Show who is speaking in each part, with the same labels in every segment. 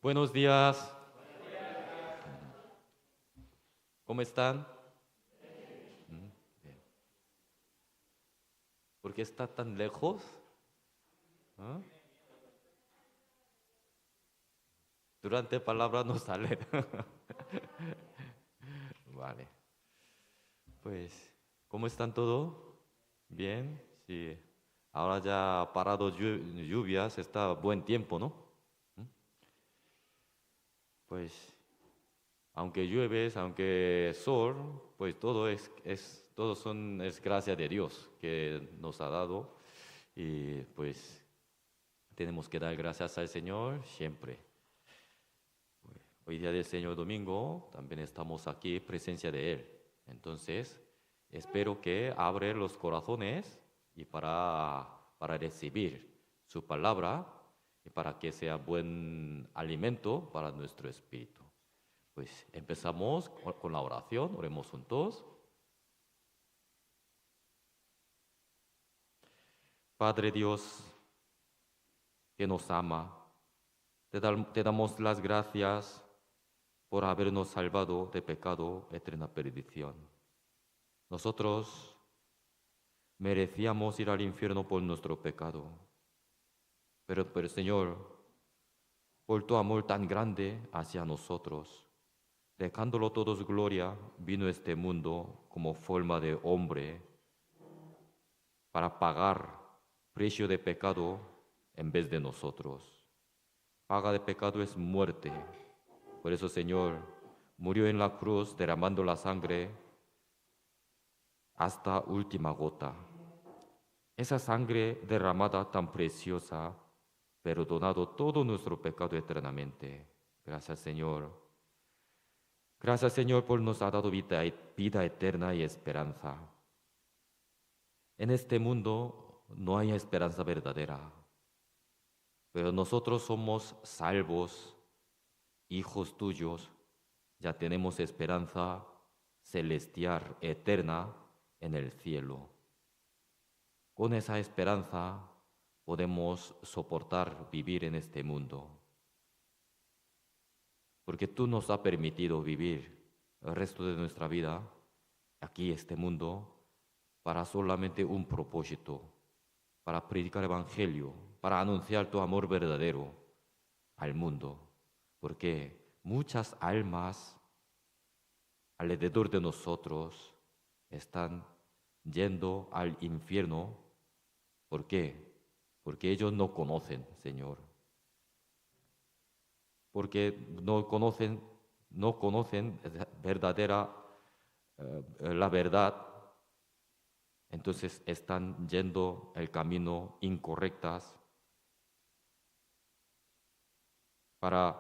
Speaker 1: Buenos días. ¿Cómo están? Bien. ¿Por qué está tan lejos? ¿Ah? Durante palabra no sale. Vale. Pues, ¿cómo están todos? Bien. Sí. Ahora ya ha parado lluvias, está buen tiempo, ¿no? ¿Mm? Pues, aunque llueves, aunque sol, pues todo es gracia de Dios que nos ha dado y pues tenemos que dar gracias al Señor siempre. Hoy día del Señor Domingo también estamos aquí en presencia de Él. Entonces, espero que abre los corazones y para recibir su palabra y para que sea buen alimento para nuestro espíritu. Pues empezamos con la oración, oremos juntos. Padre Dios, que nos ama, te damos las gracias por habernos salvado de pecado, eterna perdición. Nosotros merecíamos ir al infierno por nuestro pecado, pero Señor, por tu amor tan grande hacia nosotros, dejándolo todos gloria, vino a este mundo como forma de hombre para pagar precio de pecado en vez de nosotros. Paga de pecado es muerte. Por eso, Señor, murió en la cruz derramando la sangre hasta última gota. Esa sangre derramada tan preciosa, perdonado todo nuestro pecado eternamente. Gracias, Señor. Gracias, Señor, por nos ha dado vida eterna y esperanza. En este mundo no hay esperanza verdadera, pero nosotros somos salvos, hijos tuyos, ya tenemos esperanza celestial, eterna, en el cielo. Con esa esperanza podemos soportar vivir en este mundo, porque tú nos has permitido vivir el resto de nuestra vida aquí, este mundo, para solamente un propósito, para predicar el Evangelio, para anunciar tu amor verdadero al mundo, porque muchas almas alrededor de nosotros están yendo al infierno. ¿Por qué? Porque ellos no conocen, Señor. Porque no conocen la verdad, entonces están yendo el camino incorrectas para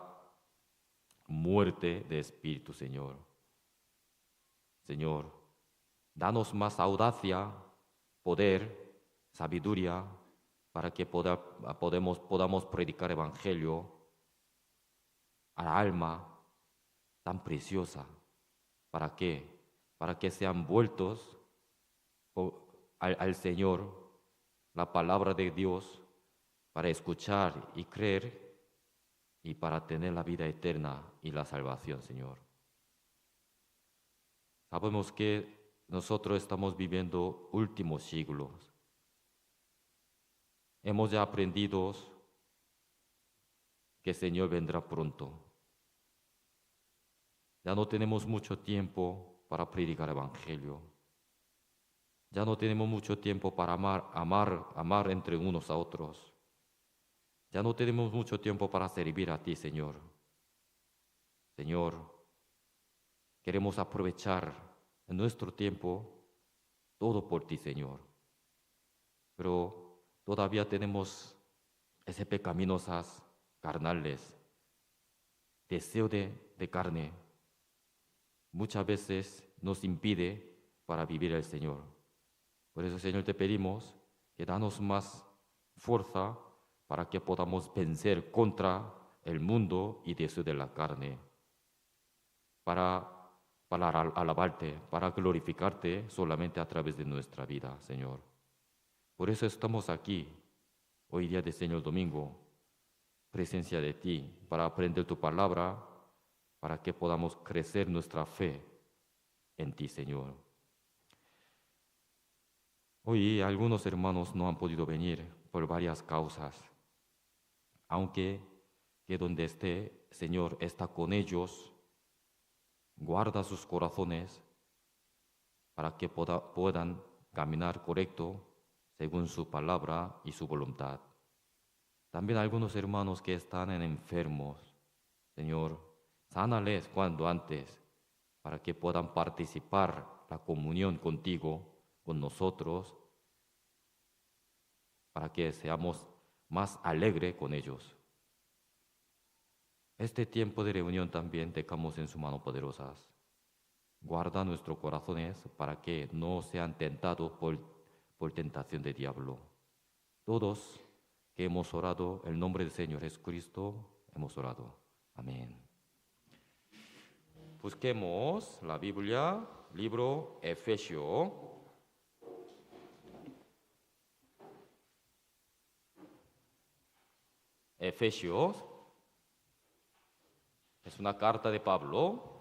Speaker 1: muerte de espíritu, Señor. Señor, danos más audacia, poder, sabiduría, para que podamos predicar evangelio al alma tan preciosa. ¿Para qué? Para que sean vueltos al Señor, la palabra de Dios, para escuchar y creer y para tener la vida eterna y la salvación, Señor. Sabemos que nosotros estamos viviendo últimos siglos. Hemos ya aprendido que el Señor vendrá pronto. Ya no tenemos mucho tiempo para predicar el Evangelio. Ya no tenemos mucho tiempo para amar entre unos a otros. Ya no tenemos mucho tiempo para servir a ti, Señor. Señor, queremos aprovechar nuestro tiempo todo por ti, Señor. Pero todavía tenemos ese pecaminosas carnales, deseo de carne. Muchas veces nos impide para vivir el Señor. Por eso, Señor, te pedimos que danos más fuerza para que podamos vencer contra el mundo y deseo de la carne, para alabarte, para glorificarte solamente a través de nuestra vida, Señor. Por eso estamos aquí, hoy día de Señor Domingo, presencia de ti, para aprender tu palabra, para que podamos crecer nuestra fe en ti, Señor. Hoy algunos hermanos no han podido venir por varias causas, aunque que donde esté, Señor, está con ellos, guarda sus corazones para que puedan caminar correcto según su palabra y su voluntad. También algunos hermanos que están enfermos, Señor, sánales cuanto antes para que puedan participar la comunión contigo, con nosotros, para que seamos más alegres con ellos. Este tiempo de reunión también dejamos en su mano poderosas. Guarda nuestros corazones para que no sean tentados por tentación del diablo. Todos que hemos orado en el nombre del Señor Jesucristo, hemos orado. Amén. Busquemos la Biblia, libro Efesios. Efesios es una carta de Pablo.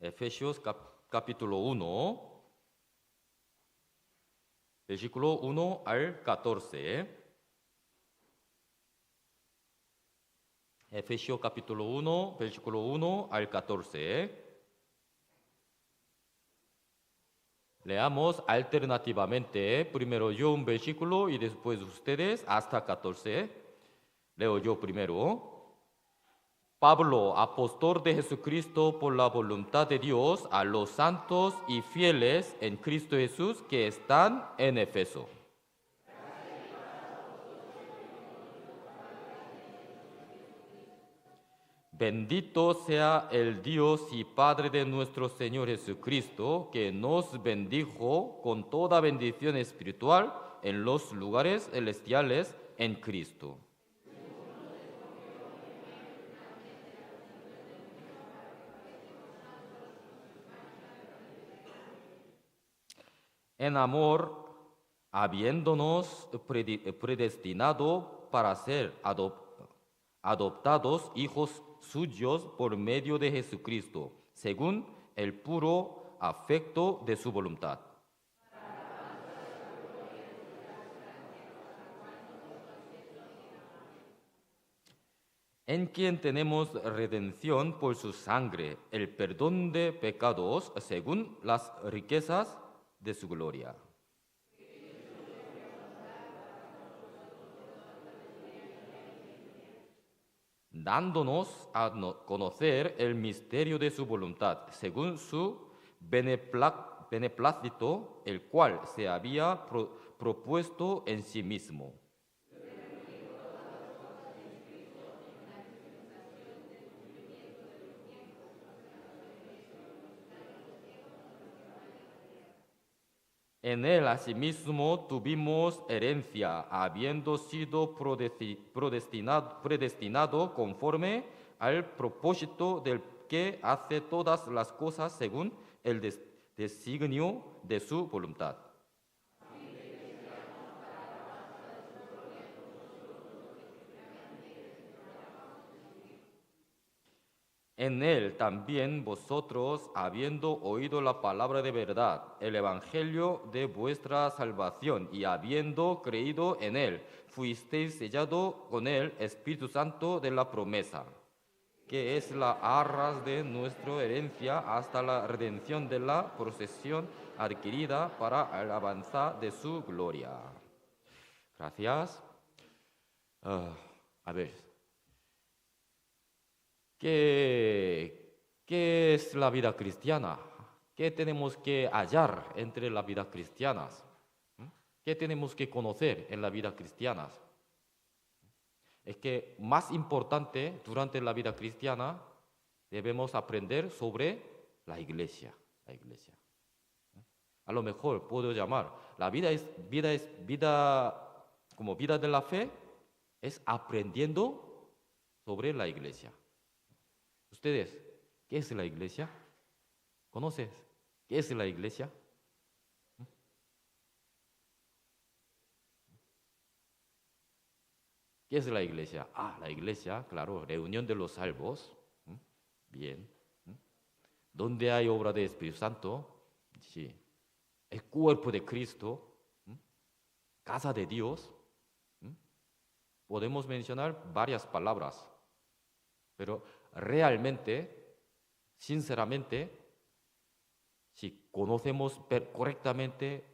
Speaker 1: Efesios capítulo 1, versículo 1 al 14. Efesios capítulo 1, versículo 1 al 14. Leamos alternativamente, primero yo un versículo y después ustedes hasta 14. Leo yo primero. Pablo, apóstol de Jesucristo por la voluntad de Dios, a los santos y fieles en Cristo Jesús que están en Éfeso. Bendito sea el Dios y Padre de nuestro Señor Jesucristo, que nos bendijo con toda bendición espiritual en los lugares celestiales en Cristo. En amor, habiéndonos predestinado para ser adoptados hijos suyos por medio de Jesucristo, según el puro afecto de su voluntad. En quien tenemos redención por su sangre, el perdón de pecados, según las riquezas de su gloria. Dándonos a conocer el misterio de su voluntad, según su beneplácito, el cual se había propuesto en sí mismo. En él asimismo tuvimos herencia, habiendo sido predestinado conforme al propósito del que hace todas las cosas según el designio de su voluntad. En él también vosotros, habiendo oído la palabra de verdad, el evangelio de vuestra salvación, y habiendo creído en él, fuisteis sellado con el Espíritu Santo de la promesa, que es la arras de nuestra herencia hasta la redención de la posesión adquirida para el alabanza de su gloria. Gracias. A ver. ¿Qué es la vida cristiana? ¿Qué tenemos que hallar entre las vidas cristianas? ¿Qué tenemos que conocer en la vida cristiana? Es que más importante durante la vida cristiana debemos aprender sobre la iglesia. A lo mejor puedo llamar la vida como vida de la fe, es aprendiendo sobre la iglesia. Ustedes, ¿qué es la iglesia? ¿Conoces qué es la iglesia? ¿Qué es la iglesia? La iglesia, claro, reunión de los salvos. Bien. ¿Dónde hay obra del Espíritu Santo? Sí. El cuerpo de Cristo, casa de Dios. Podemos mencionar varias palabras, pero realmente, sinceramente, si conocemos correctamente,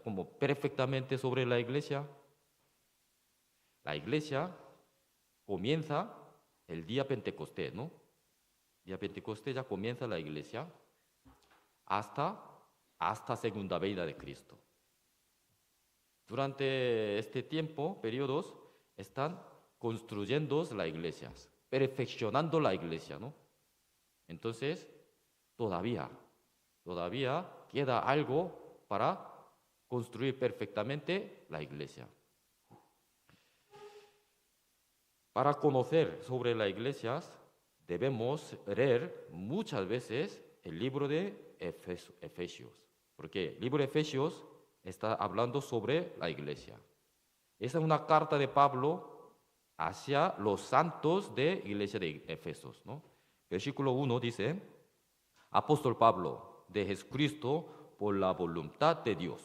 Speaker 1: como perfectamente sobre la iglesia comienza el día Pentecostés, ¿no? Día Pentecostés ya comienza la iglesia hasta segunda venida de Cristo. Durante este tiempo, periodos, están construyendo la iglesia, perfeccionando la iglesia, ¿no? Entonces, todavía queda algo para construir perfectamente la iglesia. Para conocer sobre las iglesias, debemos leer muchas veces el libro de Efesios, porque el libro de Efesios está hablando sobre la iglesia. Esa es una carta de Pablo hacia los santos de la iglesia de Efesios, ¿no? Versículo 1 dice: Apóstol Pablo, de Jesucristo, por la voluntad de Dios,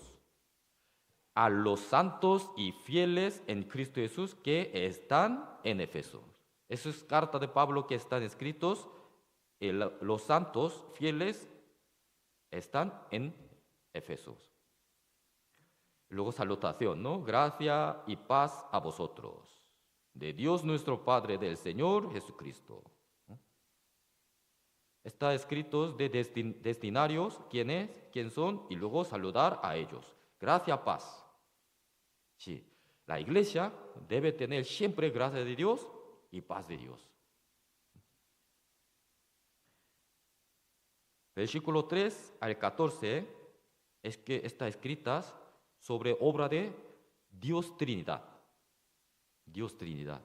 Speaker 1: a los santos y fieles en Cristo Jesús que están en Éfeso. Esa es carta de Pablo que están escritos. Los santos fieles están en Éfeso. Luego salutación, ¿no? Gracia y paz a vosotros, de Dios nuestro Padre, del Señor Jesucristo. Está escritos de destinarios, quién son, y luego saludar a ellos. Gracia, paz. Sí, la iglesia debe tener siempre gracia de Dios y paz de Dios. Versículo 3 al 14 es que está escritas sobre obra de Dios Trinidad. Dios Trinidad.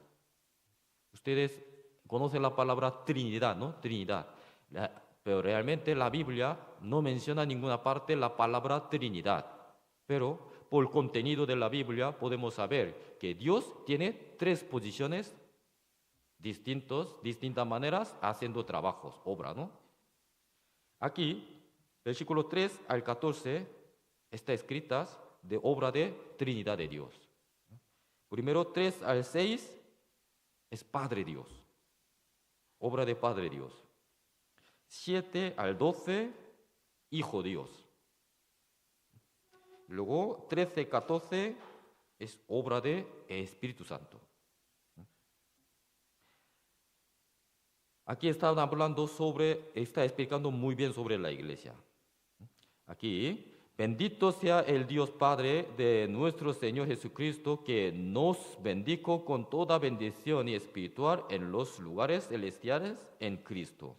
Speaker 1: Ustedes conocen la palabra Trinidad, ¿no? Trinidad. Pero realmente la Biblia no menciona en ninguna parte la palabra Trinidad. Pero por el contenido de la Biblia podemos saber que Dios tiene tres posiciones distintas maneras haciendo trabajos, obra, ¿no? Aquí, versículo 3 al 14, está escritas de obra de Trinidad de Dios. Primero 3 al 6 es Padre Dios, obra de Padre Dios. 7 al 12, Hijo Dios. Luego 13, 14 es obra de Espíritu Santo. Aquí está explicando muy bien sobre la iglesia. Aquí, bendito sea el Dios Padre de nuestro Señor Jesucristo, que nos bendijo con toda bendición y espiritual en los lugares celestiales en Cristo,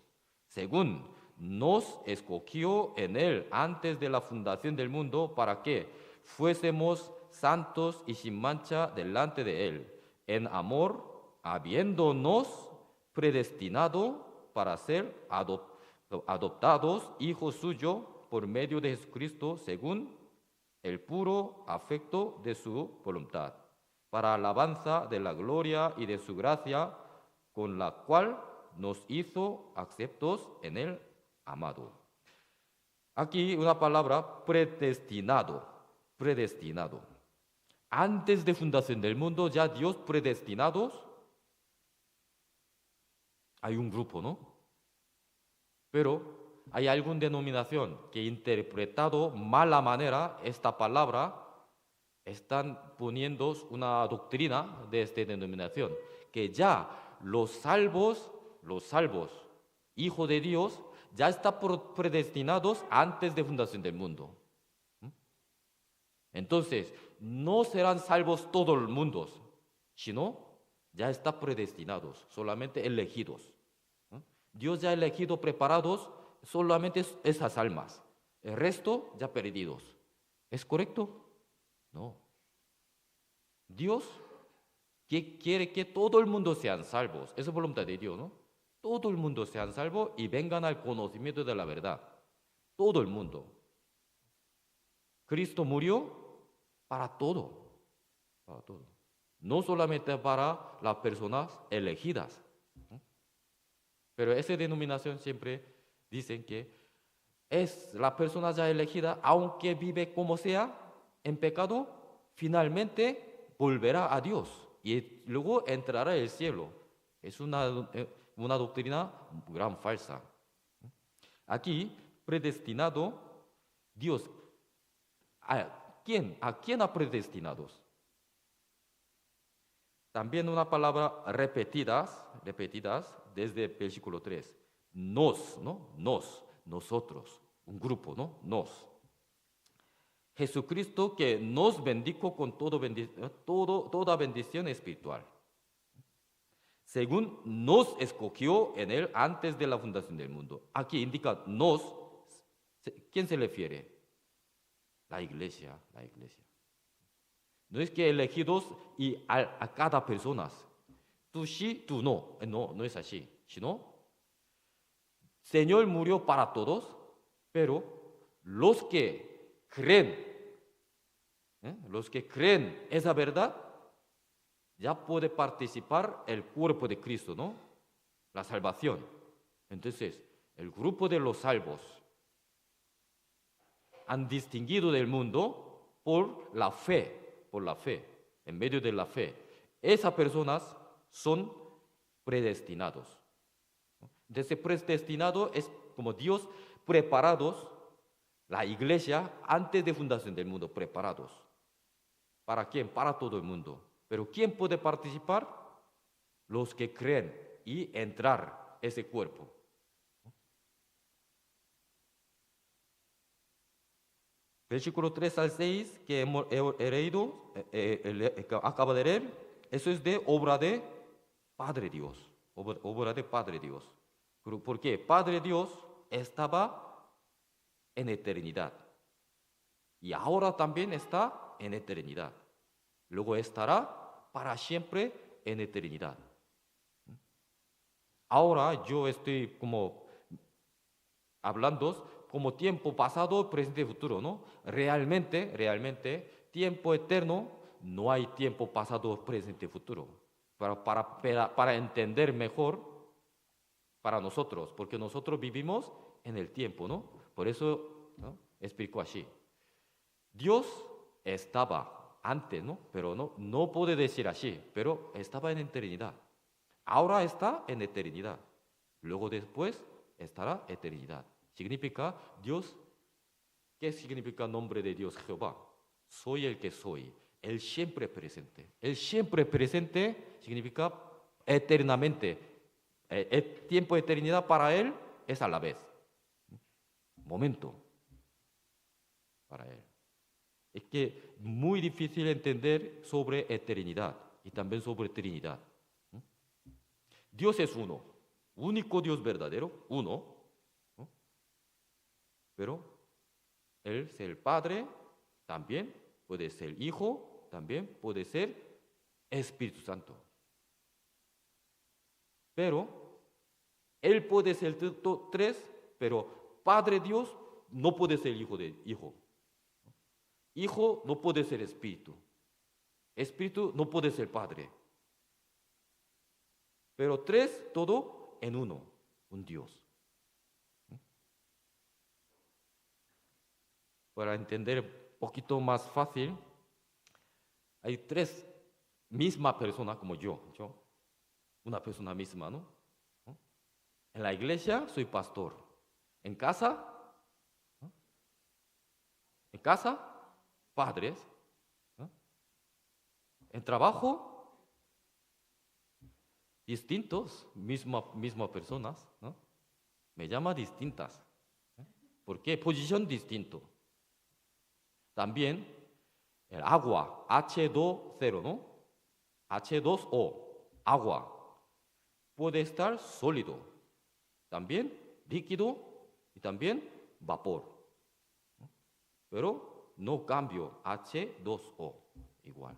Speaker 1: según nos escogió en Él antes de la fundación del mundo para que fuésemos santos y sin mancha delante de Él, en amor, habiéndonos predestinado para ser adoptados hijos suyos por medio de Jesucristo, según el puro afecto de su voluntad, para alabanza de la gloria y de su gracia, con la cual nos hizo aceptos en el amado. Aquí una palabra predestinado. Antes de fundación del mundo, ya Dios predestinados. Hay un grupo, ¿no? Pero hay alguna denominación que interpretado mala manera esta palabra, están poniendo una doctrina de esta denominación, que ya los salvos, hijos de Dios, ya están predestinados antes de fundación del mundo. Entonces, no serán salvos todo el mundo, sino ya están predestinados, solamente elegidos. Dios ya ha elegido, preparados solamente esas almas. El resto ya perdidos. ¿Es correcto? No. Dios quiere que todo el mundo sean salvos. Esa es voluntad de Dios, ¿no? Todo el mundo sean salvos y vengan al conocimiento de la verdad. todo el mundo. Cristo murió para todo, para todo. No solamente para las personas elegidas. Pero esa denominación siempre dicen que es la persona ya elegida, aunque vive como sea, en pecado, finalmente volverá a Dios y luego entrará al cielo. Es una doctrina gran falsa. Aquí, predestinado, Dios, ¿a quién ha predestinado? También una palabra repetidas desde el versículo 3. Nos, ¿no? Nosotros, un grupo, ¿no? Nos. Jesucristo que nos bendijo con toda bendición espiritual. Según nos escogió en él antes de la fundación del mundo. Aquí indica nos. ¿Quién se refiere? La iglesia, la iglesia. No es que elegidos y a cada persona. Tú sí, tú no. No es así. Sino, Señor murió para todos, pero los que creen esa verdad, ya puede participar el cuerpo de Cristo, ¿no? La salvación. Entonces, el grupo de los salvos han distinguido del mundo por la fe, en medio de la fe. Esas personas son predestinados. Entonces, predestinado es como Dios preparados, la iglesia antes de fundación del mundo, preparados. ¿Para quién? Para todo el mundo. Pero ¿quién puede participar? Los que creen y entrar ese cuerpo. Versículo 3 al 6 que he leído, acaba de leer, eso es de obra de Padre Dios. Obra de Padre Dios. ¿Por qué? Padre Dios estaba en eternidad. Y ahora también está en eternidad. Luego estará para siempre en eternidad. Ahora yo estoy como hablando como tiempo pasado, presente y futuro, ¿no? Realmente, tiempo eterno, no hay tiempo pasado, presente y futuro. Para entender mejor para nosotros, porque nosotros vivimos en el tiempo, ¿no? Por eso, ¿no? Explico así. Dios estaba antes, ¿no? Pero no puede decir así, pero estaba en eternidad. Ahora está en eternidad. Luego después estará eternidad. Significa Dios. ¿Qué significa el nombre de Dios Jehová? Soy el que soy. Él siempre presente. El siempre presente significa eternamente. El tiempo de eternidad para Él es a la vez. Momento. Para Él. Es que muy difícil entender sobre eternidad y también sobre Trinidad. Dios es uno. Único Dios verdadero, uno. Pero Él es el Padre, también puede ser Hijo, también puede ser Espíritu Santo. Pero Él puede ser tres, pero Padre Dios no puede ser Hijo. Hijo no puede ser Espíritu. Espíritu no puede ser Padre. Pero tres, todo en uno, un Dios. Para entender un poquito más fácil, hay tres mismas personas como yo, una persona misma, ¿no? En la iglesia soy pastor. En casa, padres. En trabajo, distintos, mismas personas, ¿no? Me llama distintas. ¿Por qué? Posición distinto. También el agua, H2O, ¿no? H2O, agua. Puede estar sólido, también líquido y también vapor. Pero no cambio, H2O, igual.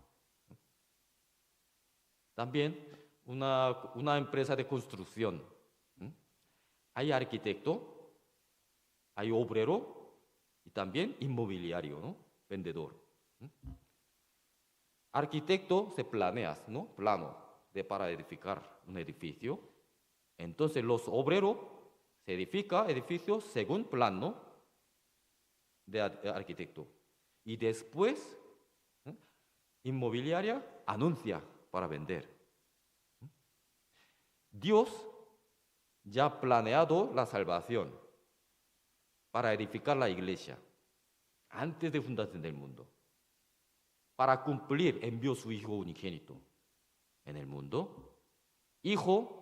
Speaker 1: También una empresa de construcción. Hay arquitecto, hay obrero y también inmobiliario, ¿no? Vendedor. Arquitecto se planea, ¿no? Plano para edificar un edificio. Entonces los obreros se edifica edificios según plano de arquitecto. Y después, inmobiliaria anuncia para vender. Dios ya ha planeado la salvación para edificar la iglesia antes de fundación del mundo. Para cumplir, envió su Hijo unigénito en el mundo. Hijo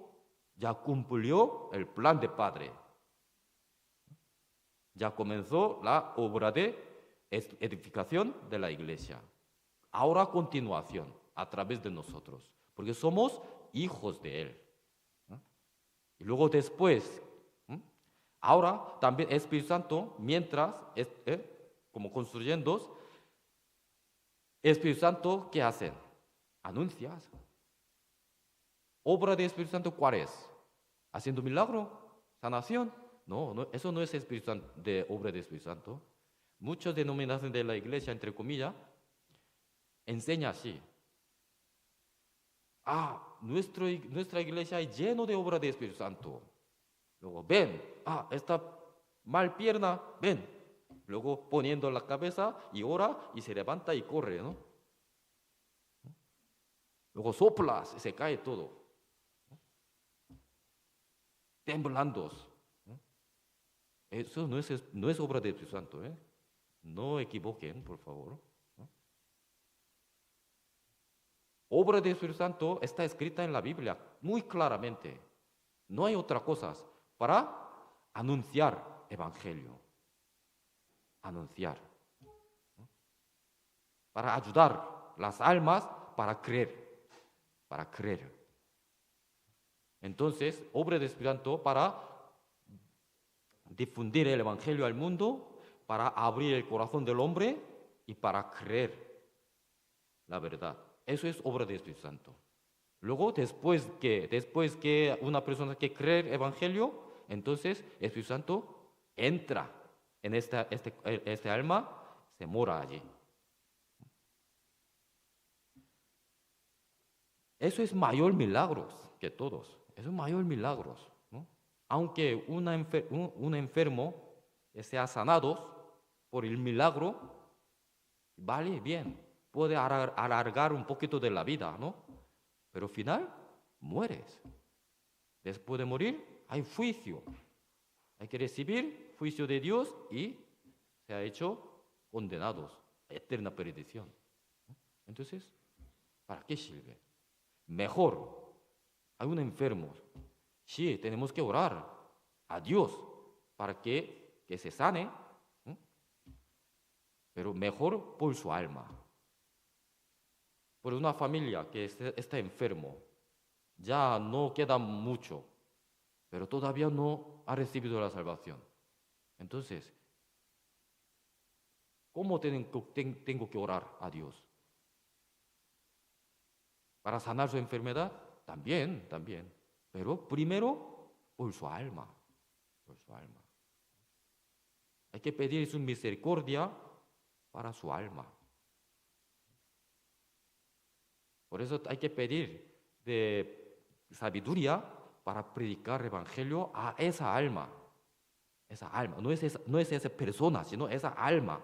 Speaker 1: ya cumplió el plan de Padre. Ya comenzó la obra de edificación de la iglesia. Ahora a continuación, a través de nosotros, porque somos hijos de Él. Y luego después, ahora también Espíritu Santo, mientras, como construyendo, Espíritu Santo, ¿qué hacen? Anuncias. ¿Obra de Espíritu Santo cuál es? ¿Haciendo milagro? ¿Sanación? No, eso no es Espíritu Santo, de obra de Espíritu Santo. Muchas denominaciones de la iglesia, entre comillas, enseñan así. Nuestra iglesia es lleno de obra de Espíritu Santo. Luego, ven, esta mal pierna, ven. Luego poniendo la cabeza y ora y se levanta y corre, ¿no? Luego soplas y se cae todo. Temblando. Eso no es obra del Espíritu Santo, ¿eh? No equivoquen, por favor. Obra del Espíritu Santo está escrita en la Biblia muy claramente. No hay otra cosa para anunciar evangelio. Anunciar. Para ayudar las almas para creer. Para creer. Entonces, obra del Espíritu Santo para difundir el evangelio al mundo, para abrir el corazón del hombre y para creer la verdad. Eso es obra del Espíritu Santo. Luego, después que una persona que cree el evangelio, entonces el Espíritu Santo entra en este alma, se mora allí. Eso es mayor milagros que todos. Eso es mayor milagros, ¿no? Aunque un enfermo sea sanado por el milagro, vale, bien, puede alargar un poquito de la vida, ¿no? Pero al final, mueres. Después de morir, hay juicio. Hay que recibir juicio de Dios y se ha hecho condenados a eterna perdición. Entonces, ¿para qué sirve? Mejor, hay un enfermo. Sí, tenemos que orar a Dios para que se sane, pero mejor por su alma. Por una familia que está enfermo, ya no queda mucho, pero todavía no ha recibido la salvación. Entonces, ¿cómo tengo que orar a Dios? ¿Para sanar su enfermedad? También. Pero primero, por su alma. Por su alma. Hay que pedir su misericordia para su alma. Por eso hay que pedir de sabiduría para predicar el evangelio a esa alma. Esa alma. No es esa persona, sino esa alma.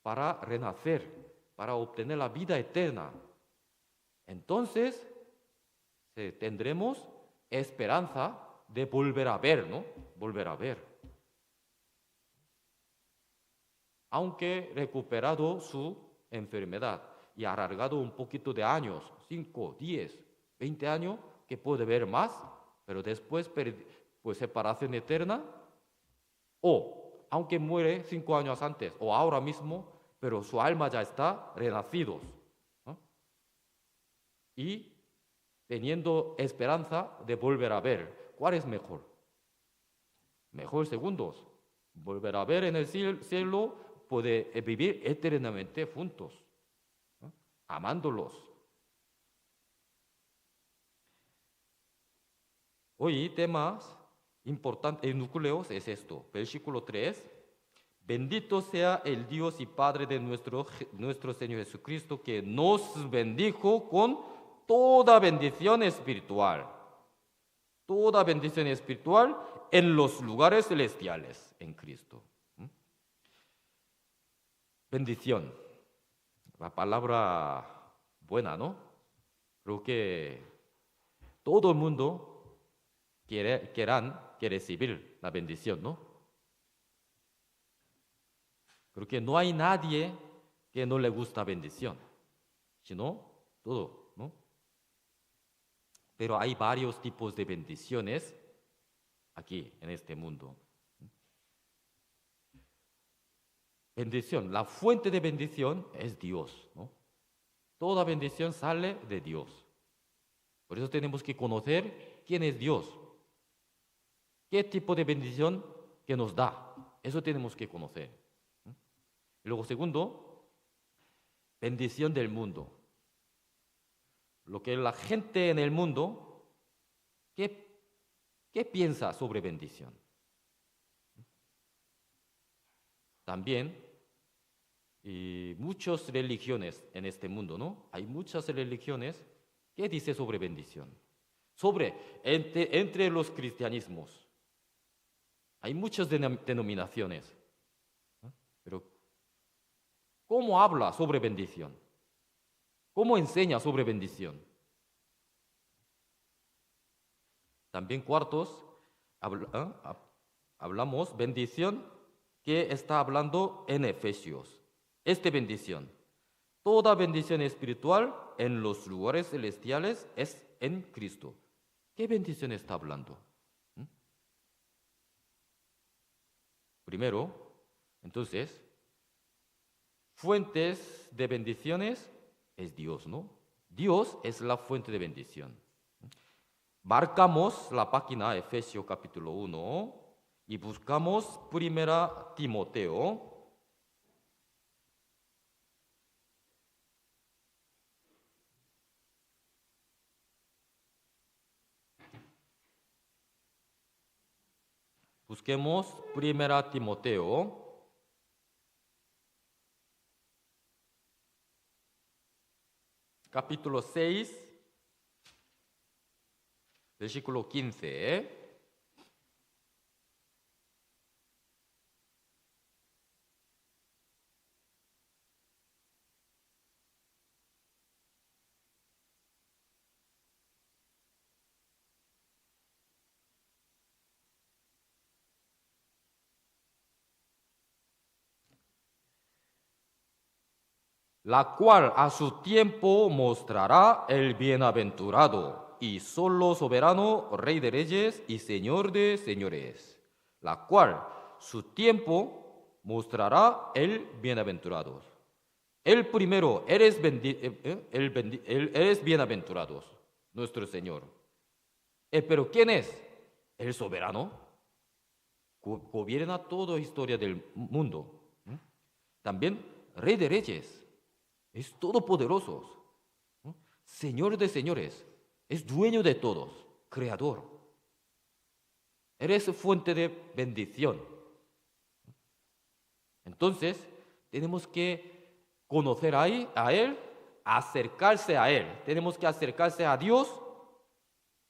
Speaker 1: Para renacer, para obtener la vida eterna. Entonces, tendremos esperanza de volver a ver, ¿no? Volver a ver. Aunque recuperado su enfermedad y alargado un poquito de años, 5, 10, 20 años, que puede ver más, pero después, pues separación eterna, o aunque muere 5 años antes, o ahora mismo, pero su alma ya está renacidos. Y teniendo esperanza de volver a ver. ¿Cuál es mejor? Mejor segundos. Volver a ver en el cielo, puede vivir eternamente juntos, ¿no? Amándolos. Hoy temas importante, el núcleo es esto. Versículo 3. Bendito sea el Dios y Padre de nuestro Señor Jesucristo, que nos bendijo con toda bendición espiritual. Toda bendición espiritual en los lugares celestiales en Cristo. Bendición. La palabra buena, ¿no? Creo que todo el mundo quiere recibir la bendición, ¿no? Creo que no hay nadie que no le gusta bendición, sino todo, ¿no? Pero hay varios tipos de bendiciones aquí en este mundo. Bendición, la fuente de bendición es Dios, ¿no? Toda bendición sale de Dios. Por eso tenemos que conocer quién es Dios, qué tipo de bendición que nos da. Eso tenemos que conocer. Luego, segundo, bendición del mundo. Lo que la gente en el mundo, ¿qué piensa sobre bendición? También, y muchas religiones en este mundo, ¿no? Hay muchas religiones que dicen sobre bendición. Entre los cristianismos. Hay muchas denominaciones. ¿No? Pero, ¿cómo habla sobre bendición? ¿Cómo enseña sobre bendición? También cuartos, hablamos bendición que está hablando en Efesios. Esta bendición, toda bendición espiritual en los lugares celestiales es en Cristo. ¿Qué bendición está hablando? Primero, entonces, fuentes de bendiciones es Dios, ¿no? Dios es la fuente de bendición. Marcamos la página Efesios capítulo 1 y buscamos 1 Timoteo. Busquemos 1 Timoteo. Capítulo 6, versículo 15. La cual a su tiempo mostrará el bienaventurado y solo soberano, Rey de reyes y Señor de señores, la cual su tiempo mostrará el bienaventurado. El primero, eres bienaventurado, nuestro Señor. Pero ¿quién es? El soberano. Gobierna toda historia del mundo. También Rey de reyes. Es todopoderoso, ¿no? Señor de señores, es dueño de todos, creador. Eres fuente de bendición. Entonces, tenemos que conocer a Él, acercarse a Él. Tenemos que acercarse a Dios,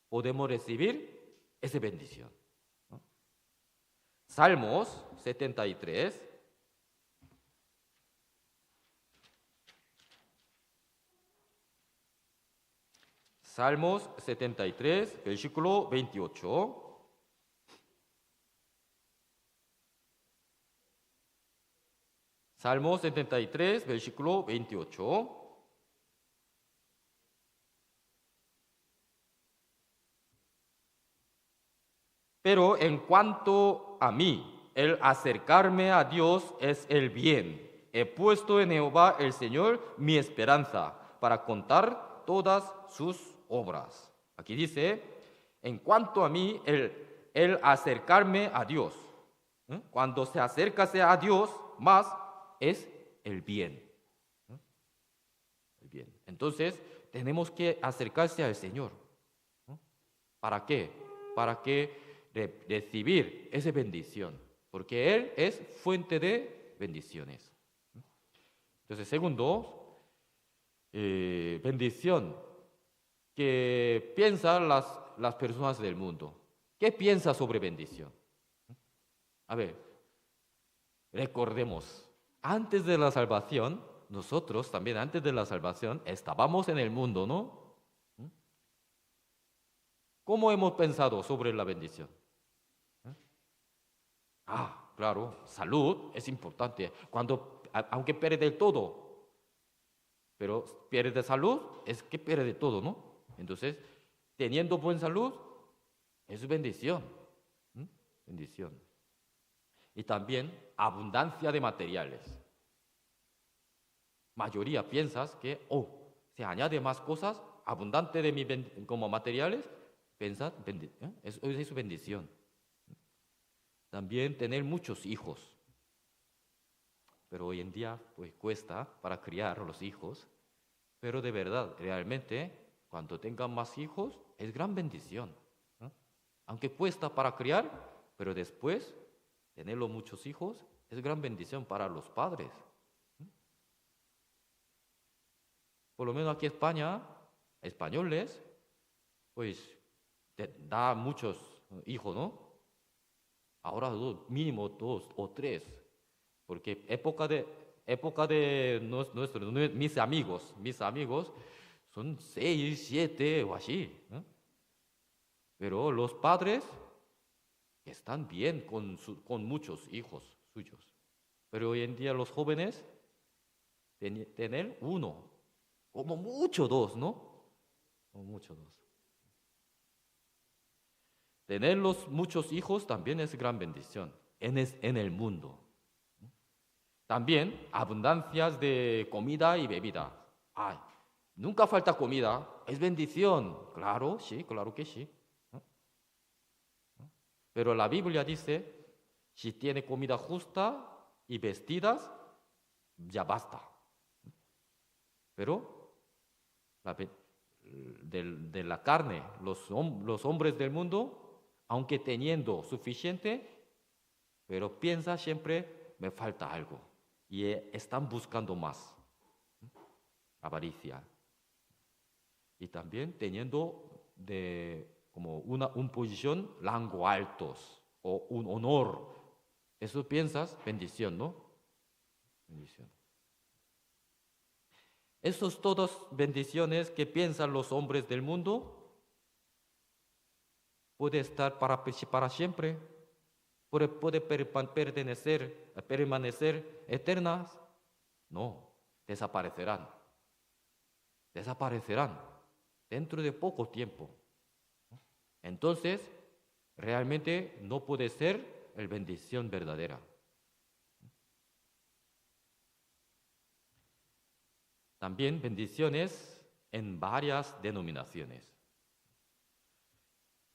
Speaker 1: podemos recibir esa bendición, ¿no? Salmos 73. Salmos 73, versículo 28. Salmos 73, versículo 28. Pero en cuanto a mí, el acercarme a Dios es el bien. He puesto en Jehová el Señor mi esperanza para contar todas sus obras. Aquí dice, en cuanto a mí, el acercarme a Dios. Cuando se acerca a Dios, más es el bien. El bien. Entonces, tenemos que acercarse al Señor. ¿Para qué? Para que recibir esa bendición, porque Él es fuente de bendiciones. Entonces, segundo, bendición que piensan las personas del mundo. ¿Qué piensa sobre bendición? A ver, recordemos, antes de la salvación, nosotros también antes de la salvación estábamos en el mundo, ¿no? ¿Cómo hemos pensado sobre la bendición? Claro, salud es importante. Aunque pierde todo, pero pierde salud, es que pierde todo, ¿no? Entonces, teniendo buena salud, es bendición. Bendición. Y también abundancia de materiales. Mayoría piensas que, se añade más cosas, abundante como materiales, piensas, eso es bendición. También tener muchos hijos. Pero hoy en día pues cuesta para criar los hijos. Pero de verdad, realmente, cuando tengan más hijos, es gran bendición. Aunque cuesta para criar, pero después, tener muchos hijos es gran bendición para los padres. Por lo menos aquí en España, españoles, pues da muchos hijos, ¿no? Ahora mínimo 2 o 3, porque época de mis amigos son 6, 7 o así, ¿no? Pero los padres están bien con muchos hijos suyos. Pero hoy en día los jóvenes tener uno, como mucho 2, ¿no? Como mucho 2. Tener muchos hijos también es gran bendición en el mundo. También abundancias de comida y bebida. Nunca falta comida, es bendición. Claro, sí, claro que sí. Pero la Biblia dice, si tiene comida justa y vestidas, ya basta. Pero de la carne, los hombres del mundo, aunque teniendo suficiente, pero piensa siempre, me falta algo. Y están buscando más. Avaricia. Y también teniendo como una posición, rango altos o un honor. Eso piensas, bendición, ¿no? Bendición. Esos todas bendiciones que piensan los hombres del mundo puede estar para siempre, puede permanecer eternas. No, desaparecerán dentro de poco tiempo. Entonces, realmente no puede ser la bendición verdadera. También bendiciones en varias denominaciones.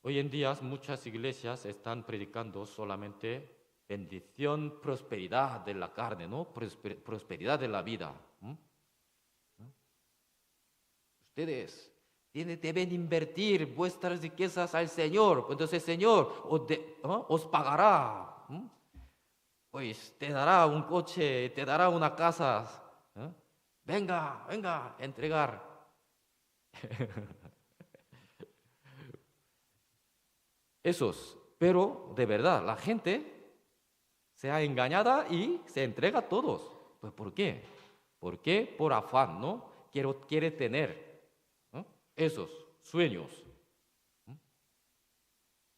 Speaker 1: Hoy en día muchas iglesias están predicando solamente bendición, prosperidad de la carne, ¿no? Prosperidad de la vida. Ustedes deben invertir vuestras riquezas al Señor. Entonces el Señor os pagará. Pues te dará un coche, te dará una casa. Venga, a entregar. Pero de verdad, la gente se ha engañada y se entrega a todos. Pues ¿por qué? ¿Por qué? Por afán, ¿no? Quiere tener esos sueños.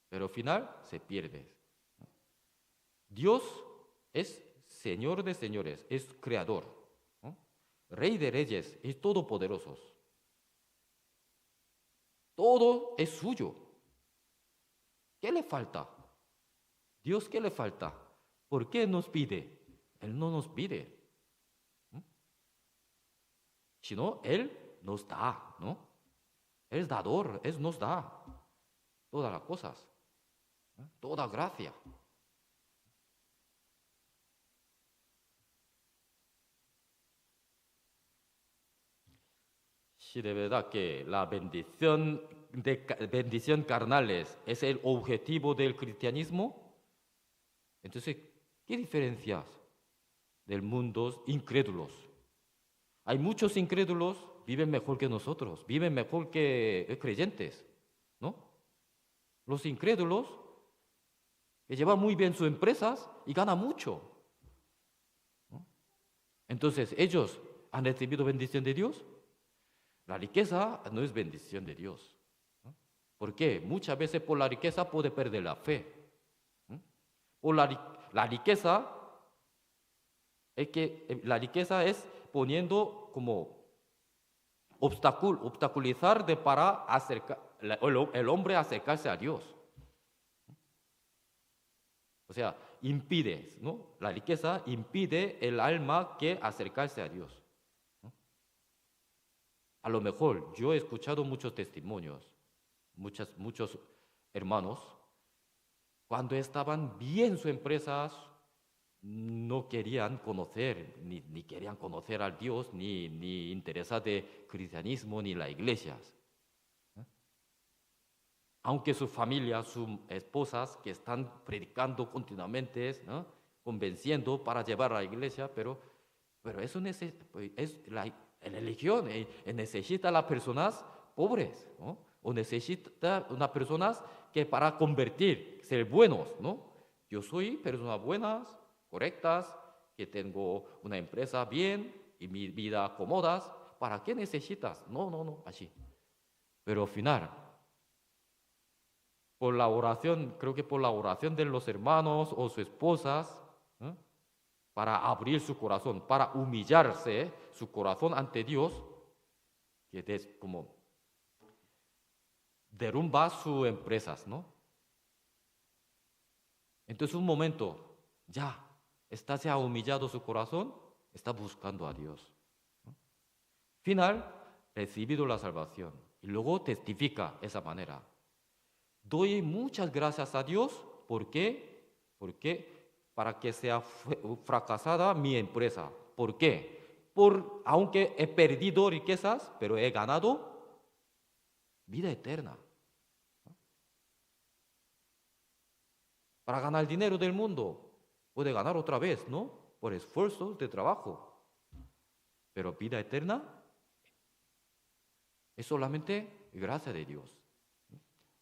Speaker 1: Pero al final se pierde. Dios es Señor de señores, es creador, Rey de reyes, es todopoderoso. Todo es suyo. ¿Qué le falta? Dios, ¿qué le falta? ¿Por qué nos pide? Él no nos pide. Sino Él nos da, ¿no? Él es dador, Él nos da todas las cosas, toda gracia. Si de verdad que la bendición bendición carnales es el objetivo del cristianismo, entonces, ¿qué diferencias del mundo incrédulos? Hay muchos incrédulos, viven mejor que nosotros, viven mejor que creyentes, ¿no? Los incrédulos que llevan muy bien sus empresas y ganan mucho, ¿no? Entonces, ¿ellos han recibido bendición de Dios? La riqueza no es bendición de Dios, ¿no? ¿Por qué? Muchas veces por la riqueza puede perder la fe, ¿no? Por la riqueza la riqueza es poniendo como obstaculizar para el hombre acercarse a Dios. O sea, impide, ¿no? La riqueza impide el alma que acercarse a Dios, ¿no? A lo mejor yo he escuchado muchos testimonios, muchos hermanos, cuando estaban bien sus empresas, no querían conocer, ni querían conocer al Dios, ni interesa de cristianismo, ni las iglesias. Aunque su familia, sus esposas, que están predicando continuamente, ¿no? Convenciendo para llevar a la iglesia, pero eso es la religión, necesita a las personas pobres, ¿no? O necesita unas personas que para convertir, ser buenos, ¿no? Yo soy personas buenas, correctas, que tengo una empresa bien y mi vida cómoda. ¿Para qué necesitas? No, así. Pero al final, por la oración, creo que por la oración de los hermanos o sus esposas, ¿eh? Para abrir su corazón, para humillarse su corazón ante Dios, que es como derrumba sus empresas, ¿no? Entonces un momento, ya se ha humillado su corazón, está buscando a Dios, ¿no? Final, recibido la salvación y luego testifica esa manera. Doy muchas gracias a Dios, ¿por qué? Porque para que sea fracasada mi empresa. ¿Por qué? Aunque he perdido riquezas, pero he ganado vida eterna. Para ganar dinero del mundo, puede ganar otra vez, ¿no? Por esfuerzos de trabajo. Pero vida eterna es solamente gracia de Dios.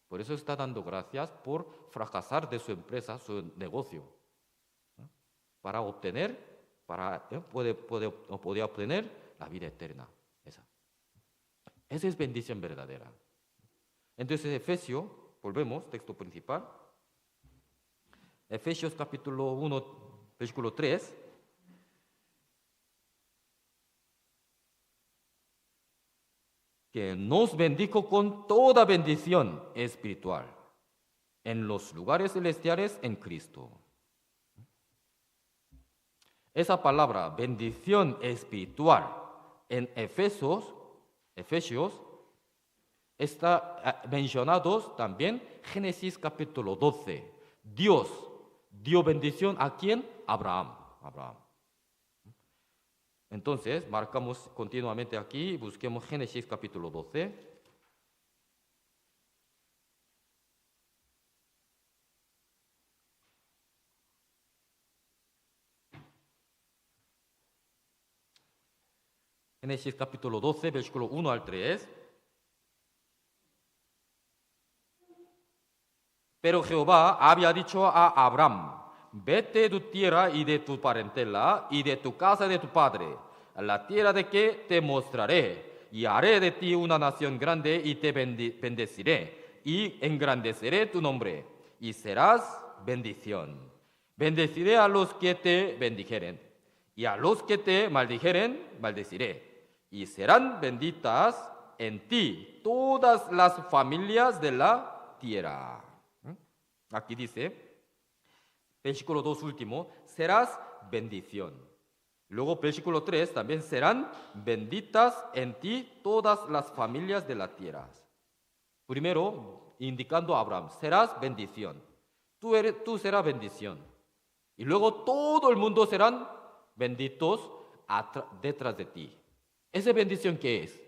Speaker 1: Por eso está dando gracias por fracasar de su empresa, su negocio, ¿no? Para obtener, podía obtener la vida eterna. Esa es bendición verdadera. Entonces, Efesios, volvemos, texto principal. Efesios capítulo 1, versículo 3. Que nos bendijo con toda bendición espiritual en los lugares celestiales en Cristo. Esa palabra, bendición espiritual, en Efesios, está mencionado también Génesis capítulo 12. Dios dio bendición ¿a quién? Abraham. Entonces, marcamos continuamente aquí, busquemos Génesis capítulo 12. Génesis capítulo 12, versículo 1 al 3. Pero Jehová había dicho a Abraham, vete de tu tierra y de tu parentela y de tu casa y de tu padre, a la tierra de que te mostraré, y haré de ti una nación grande y te bendeciré, y engrandeceré tu nombre, y serás bendición. Bendeciré a los que te bendijeren, y a los que te maldijeren, maldeciré, y serán benditas en ti todas las familias de la tierra. Aquí dice, versículo 2 último, serás bendición. Luego versículo 3 también, serán benditas en ti todas las familias de la tierra. Primero, indicando a Abraham, serás bendición. Tú serás bendición. Y luego todo el mundo serán benditos detrás de ti. ¿Esa bendición qué es?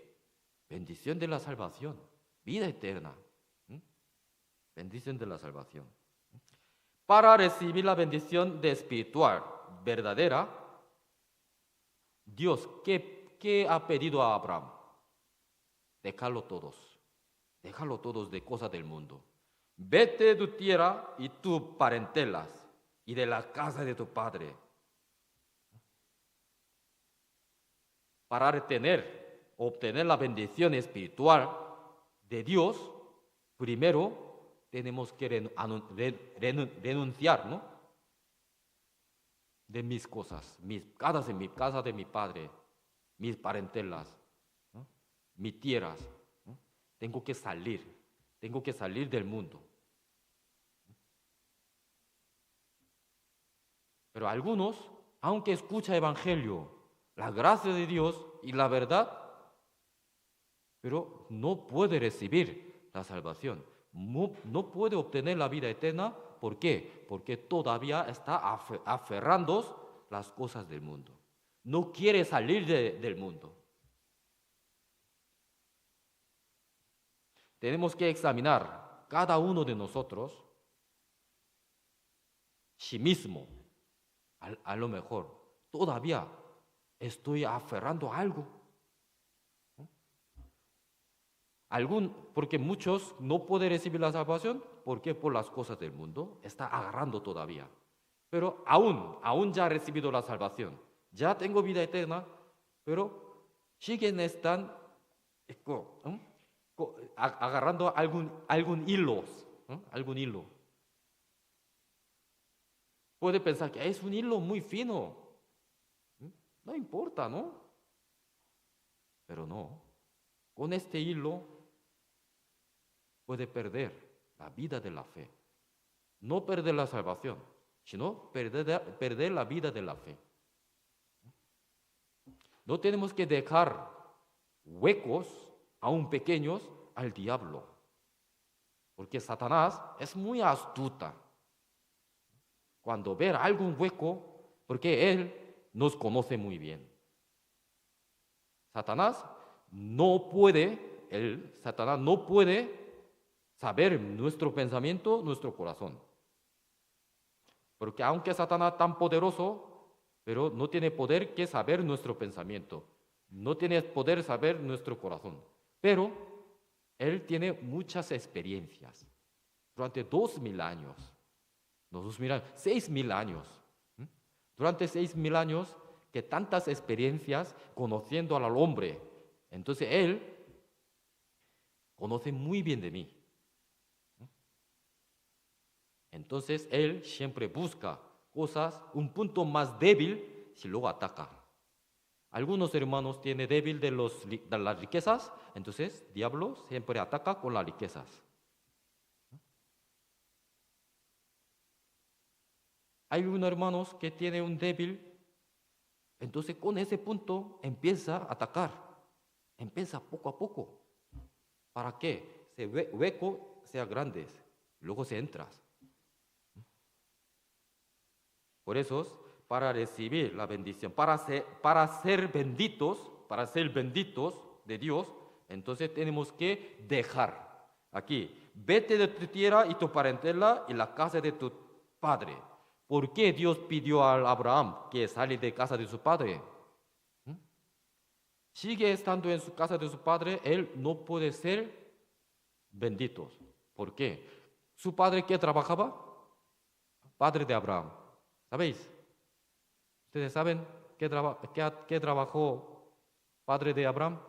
Speaker 1: Bendición de la salvación. vida eterna. Bendición de la salvación. Para recibir la bendición de espiritual verdadera, Dios, ¿qué ha pedido a Abraham? Déjalo todos de cosas del mundo. Vete de tu tierra y tus parentelas y de la casa de tu padre. Para obtener la bendición espiritual de Dios, primero tenemos que renunciar, ¿no? De mis cosas, mi casa de mi padre, mis parentelas, ¿no? Mis tierras, ¿no? Tengo que salir del mundo. Pero algunos, aunque escuchan evangelio, la gracia de Dios y la verdad, pero no puede recibir la salvación. No puede obtener la vida eterna. ¿Por qué? Porque todavía está aferrando las cosas del mundo. No quiere salir del mundo. Tenemos que examinar cada uno de nosotros sí mismo. A lo mejor todavía estoy aferrando a algo. Porque muchos no pueden recibir la salvación porque por las cosas del mundo está agarrando todavía. Pero aún ya ha recibido la salvación. Ya tengo vida eterna, pero están agarrando algún hilo. Puede pensar que es un hilo muy fino. No importa, ¿no? Pero no. Con este hilo puede perder la vida de la fe. No perder la salvación, sino perder la vida de la fe. No tenemos que dejar huecos, aún pequeños, al diablo. Porque Satanás es muy astuta. Cuando ve algún hueco, porque él nos conoce muy bien. Satanás no puede saber nuestro pensamiento, nuestro corazón. Porque aunque Satanás es tan poderoso, pero no tiene poder que saber nuestro pensamiento. No tiene poder saber nuestro corazón. Pero él tiene muchas experiencias. Durante 2000 años. No 2000 años, 6000 años. Durante 6000 años que tantas experiencias conociendo al hombre. Entonces él conoce muy bien de mí. Entonces él siempre busca cosas, un punto más débil, si luego ataca. Algunos hermanos tienen débil de las riquezas, entonces el diablo siempre ataca con las riquezas. Hay unos hermanos que tienen un débil, entonces con ese punto empieza a atacar, empieza poco a poco. ¿Para que ese hueco sea grande? Luego se entra. Por eso, para recibir la bendición, para ser benditos de Dios, entonces tenemos que dejar. Aquí, vete de tu tierra y tu parentela y la casa de tu padre. ¿Por qué Dios pidió a Abraham que saliera de casa de su padre? Sigue estando en su casa de su padre, él no puede ser bendito. ¿Por qué? ¿Su padre qué trabajaba? Padre de Abraham. ¿Sabéis? ¿Ustedes saben qué trabajó padre de Abraham?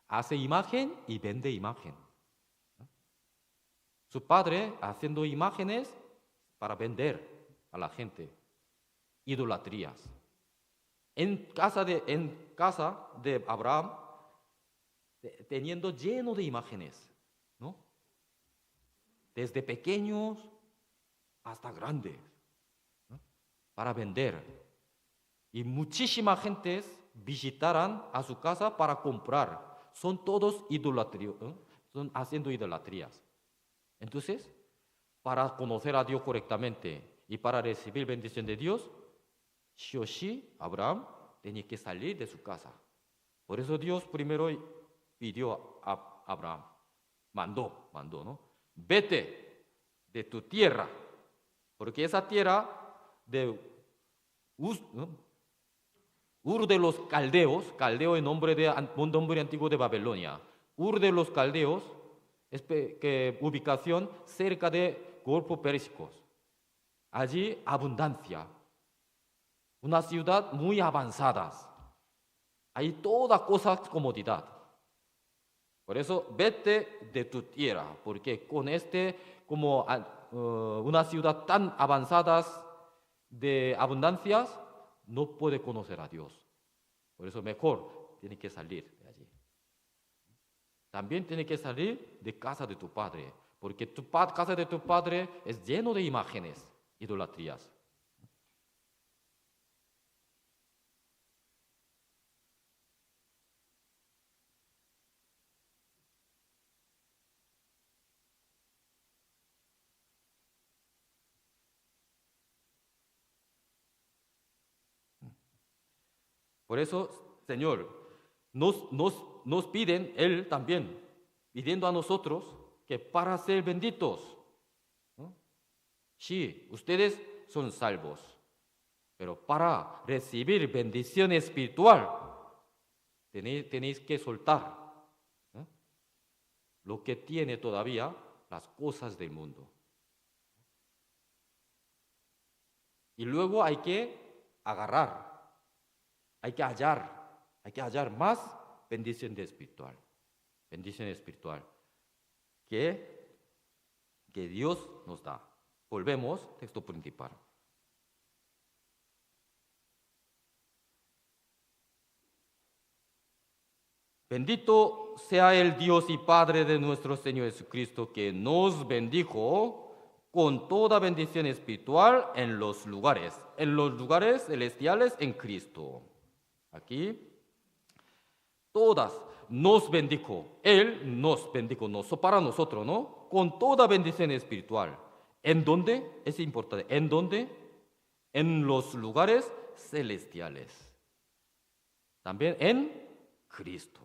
Speaker 1: Hace imagen y vende imagen. Su padre haciendo imágenes para vender a la gente. Idolatrías. En casa de Abraham, teniendo lleno de imágenes, ¿no? Desde pequeños hasta grandes, ¿no? Para vender. Y muchísima gente visitarán a su casa para comprar. Son todos idolatrías, ¿no? Son haciendo idolatrías. Entonces, para conocer a Dios correctamente y para recibir bendición de Dios, sí o sí, Abraham tenía que salir de su casa. Por eso Dios primero pidió a Abraham, mandó, ¿no? Vete de tu tierra, porque esa tierra de Ur de los Caldeos, Caldeo en un nombre antiguo de Babilonia. Ur de los Caldeos es ubicación cerca de Golfo Pérsico. Allí abundancia, una ciudad muy avanzada. Hay toda cosa comodidad. Por eso vete de tu tierra, porque con como una ciudad tan avanzada de abundancias, no puede conocer a Dios. Por eso mejor tiene que salir de allí. También tiene que salir de casa de tu padre, porque casa de tu padre es lleno de imágenes, idolatrías. Por eso, Señor, nos piden, Él también, pidiendo a nosotros que para ser benditos, ¿no? Sí, ustedes son salvos, pero para recibir bendición espiritual, tenéis que soltar, ¿no? Lo que tiene todavía las cosas del mundo. Y luego hay que agarrar. Hay que hallar más bendición espiritual que Dios nos da. Volvemos, texto principal. Bendito sea el Dios y Padre de nuestro Señor Jesucristo, que nos bendijo con toda bendición espiritual en los lugares celestiales en Cristo. Aquí, todas nos bendijo. Él nos bendijo, para nosotros, ¿no? Con toda bendición espiritual. ¿En dónde? Es importante. ¿En dónde? En los lugares celestiales. También en Cristo.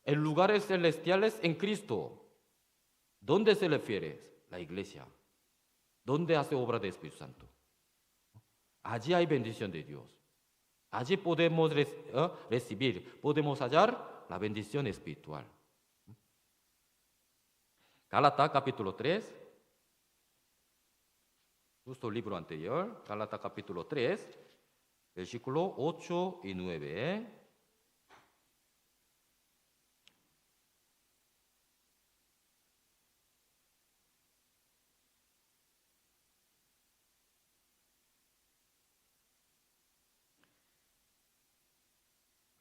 Speaker 1: En lugares celestiales en Cristo. ¿Dónde se refiere? La iglesia. ¿Dónde hace obra del Espíritu Santo? Allí hay bendición de Dios. Allí podemos recibir, podemos hallar la bendición espiritual. Gálatas capítulo 3, justo el libro anterior, Gálatas capítulo 3, versículo 8 y 9.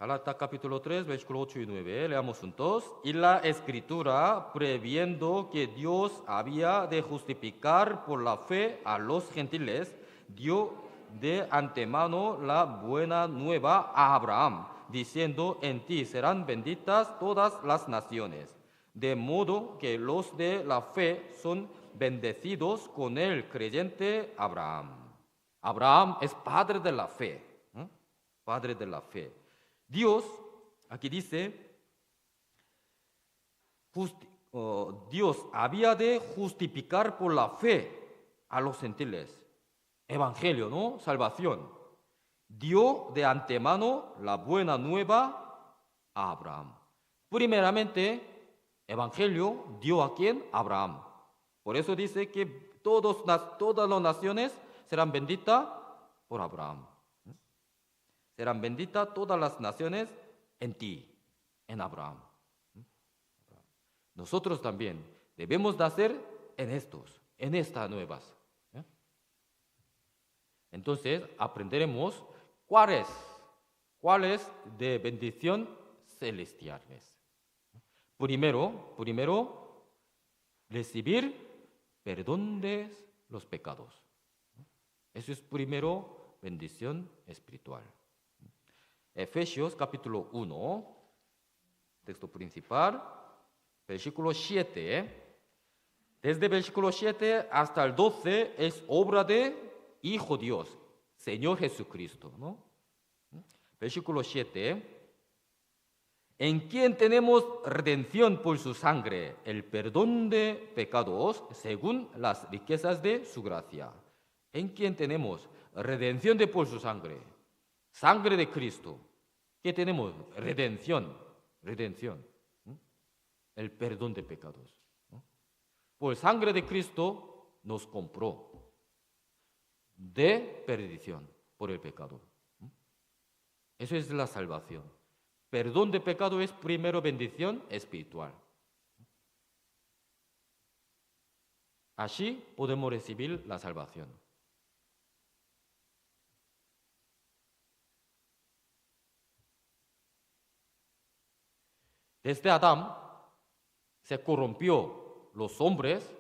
Speaker 1: Gálatas capítulo 3, versículo 8 y 9, leamos juntos. Y la Escritura, previendo que Dios había de justificar por la fe a los gentiles, dio de antemano la buena nueva a Abraham, diciendo, en ti serán benditas todas las naciones. De modo que los de la fe son bendecidos con el creyente Abraham. Abraham es padre de la fe, padre de la fe. Dios, aquí dice, Dios había de justificar por la fe a los gentiles. Evangelio, ¿no? Salvación. Dio de antemano la buena nueva a Abraham. Primeramente, Evangelio dio a quién? Abraham. Por eso dice que todas las naciones serán benditas por Abraham. Serán benditas todas las naciones en ti, en Abraham. Nosotros también debemos de hacer en estas nuevas. Entonces aprenderemos cuáles de bendición celestiales. Primero, recibir perdón de los pecados. Eso es primero bendición espiritual. Efesios capítulo 1, texto principal, versículo 7. Desde versículo 7 hasta el 12 es obra de Hijo Dios, Señor Jesucristo, ¿no? Versículo 7. en quien tenemos redención por su sangre, el perdón de pecados según las riquezas de su gracia. En quien tenemos redención de por su sangre, sangre de Cristo. ¿Qué tenemos? Redención, redención, el perdón de pecados. Por sangre de Cristo nos compró de perdición por el pecado. Eso es la salvación. Perdón de pecado es primero bendición espiritual. Así podemos recibir la salvación. Desde Adán se corrompió los hombres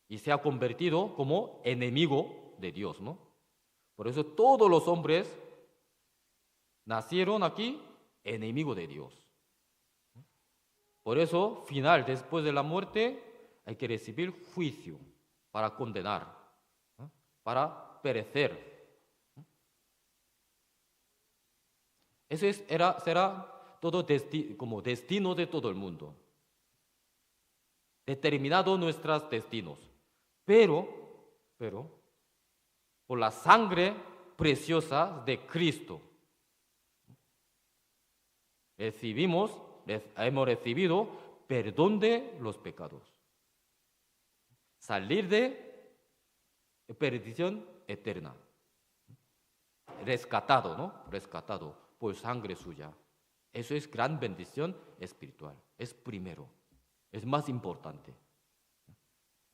Speaker 1: y se ha convertido como enemigo de Dios, ¿no? Por eso todos los hombres nacieron aquí enemigo de Dios. Por eso, final, después de la muerte, hay que recibir juicio para condenar, para perecer. Eso será todo como destino de todo el mundo. Determinado nuestros destinos. Pero, por la sangre preciosa de Cristo, hemos recibido perdón de los pecados. Salir de perdición eterna. Rescatado, ¿no? Rescatado por sangre suya. Eso es gran bendición espiritual. Es primero. Es más importante.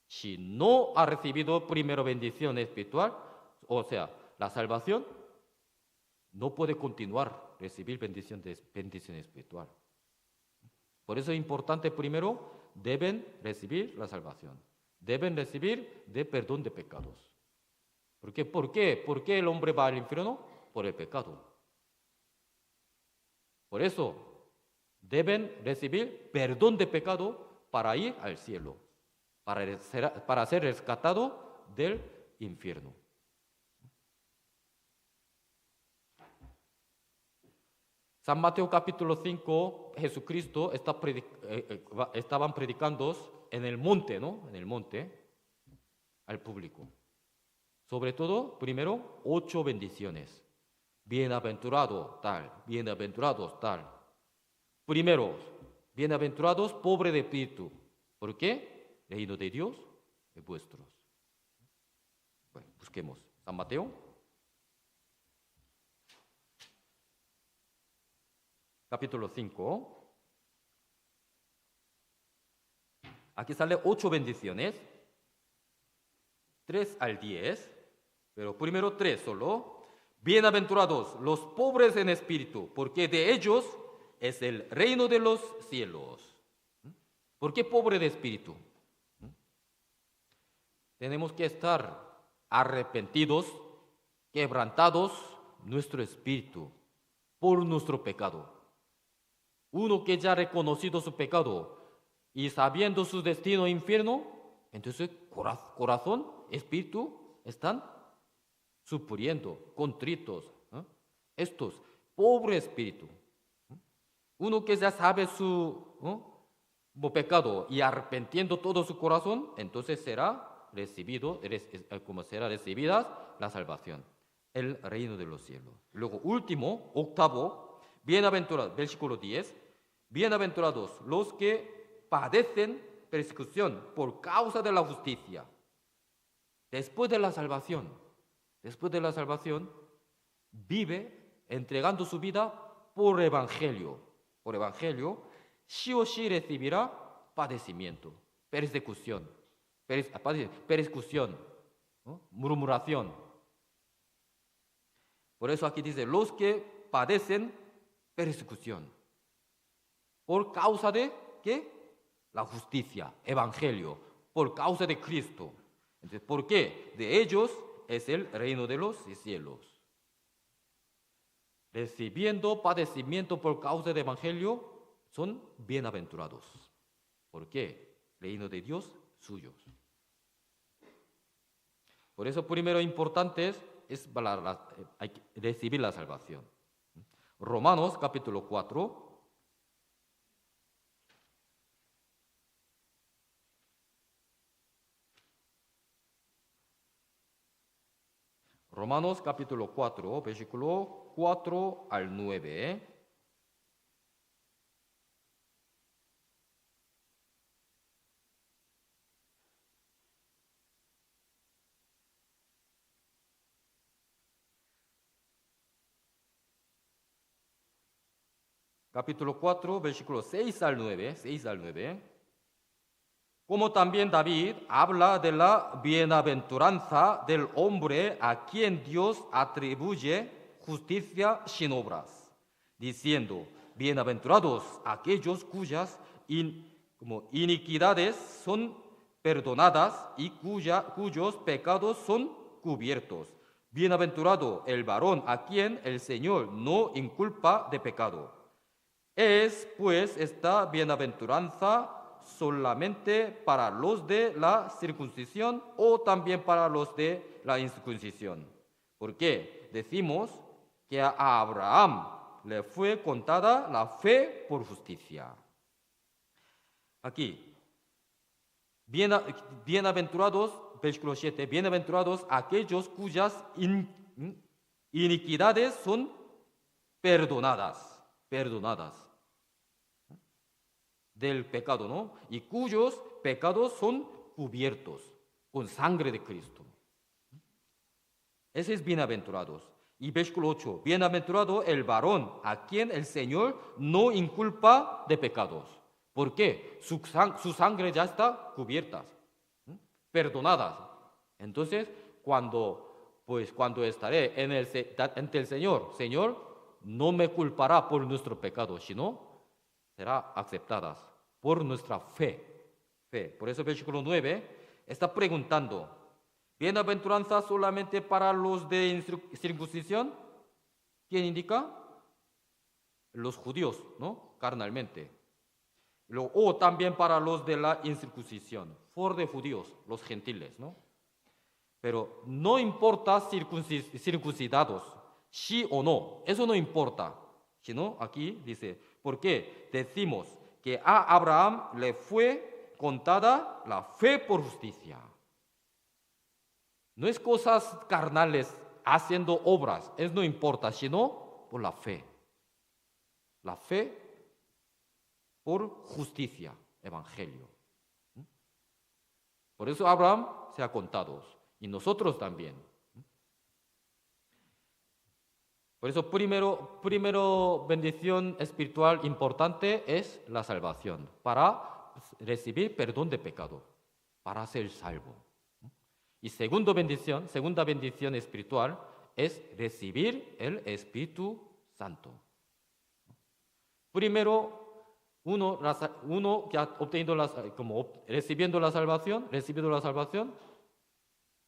Speaker 1: Si no ha recibido primero bendición espiritual, o sea, la salvación, no puede continuar recibir bendición espiritual. Por eso es importante primero, deben recibir la salvación. Deben recibir de perdón de pecados. ¿Por qué? ¿Por qué el hombre va al infierno? Por el pecado. Por eso deben recibir perdón de pecado para ir al cielo, para ser rescatado del infierno. San Mateo capítulo 5, Jesucristo estaban predicando en el monte, ¿no? En el monte al público. Sobre todo, primero, 8 bendiciones. Bienaventurado tal, bienaventurados tal. Primero, bienaventurados pobres de espíritu. ¿Por qué? Reino de Dios es vuestros. Bueno, busquemos. San Mateo. Capítulo 5. Aquí sale 8 bendiciones. 3 al 10. Pero primero 3 solo. Bienaventurados los pobres en espíritu, porque de ellos es el reino de los cielos. ¿Por qué pobre de espíritu? Tenemos que estar arrepentidos, quebrantados nuestro espíritu por nuestro pecado. Uno que ya ha reconocido su pecado y sabiendo su destino infierno, entonces corazón, espíritu están sufriendo, contritos. Estos, pobre espíritu. Uno que ya sabe su pecado y arrepentiendo todo su corazón, entonces será recibida la salvación, el reino de los cielos. Luego, último, octavo, bienaventurados, versículo 10, bienaventurados los que padecen persecución por causa de la justicia. Después de la salvación, vive entregando su vida por evangelio. Por evangelio, sí o sí recibirá padecimiento, persecución, ¿no? Murmuración. Por eso aquí dice, los que padecen persecución. ¿Por causa de qué? La justicia, evangelio, por causa de Cristo. Entonces, ¿por qué? De ellos es el reino de los cielos. Recibiendo padecimiento por causa del evangelio, son bienaventurados. ¿Por qué? Reino de Dios suyos. Por eso, primero importante es hay que recibir la salvación. Romanos capítulo 4, Romanos capítulo 4, versículo 4 al 9. Capítulo 4, versículo 6 al 9, 6 al 9. Como también David habla de la bienaventuranza del hombre a quien Dios atribuye justicia sin obras, diciendo, bienaventurados aquellos cuyas iniquidades son perdonadas y cuyos pecados son cubiertos. Bienaventurado el varón a quien el Señor no inculpa de pecado. Es pues esta bienaventuranza solamente para los de la circuncisión o también para los de la incircuncisión. Porque decimos que a Abraham le fue contada la fe por justicia. Aquí, bienaventurados, versículo 7, bienaventurados aquellos cuyas iniquidades son perdonadas del pecado, ¿no? Y cuyos pecados son cubiertos con sangre de Cristo. Ese es bienaventurados. Y versículo 8, bienaventurado el varón a quien el Señor no inculpa de pecados. ¿Por qué? Su sangre ya está cubierta, perdonadas. Entonces, cuando estaré ante el Señor no me culpará por nuestro pecado, sino será aceptadas por nuestra fe. Por eso versículo 9 está preguntando, ¿bienaventuranza solamente para los de circuncisión? ¿Quién indica? Los judíos, ¿no? Carnalmente. O también para los de la incircuncisión, for de judíos, los gentiles, ¿no? Pero no importa circuncidados, sí o no, eso no importa. Sino aquí dice, ¿por qué? Decimos que a Abraham le fue contada la fe por justicia. No es cosas carnales haciendo obras, eso no importa, sino por la fe. La fe por justicia, evangelio. Por eso Abraham se ha contado, y nosotros también. Por eso primero bendición espiritual importante es la salvación, para recibir perdón de pecado, para ser salvo. Y segunda bendición espiritual es recibir el Espíritu Santo. Primero, uno que ha obtenido recibiendo la salvación.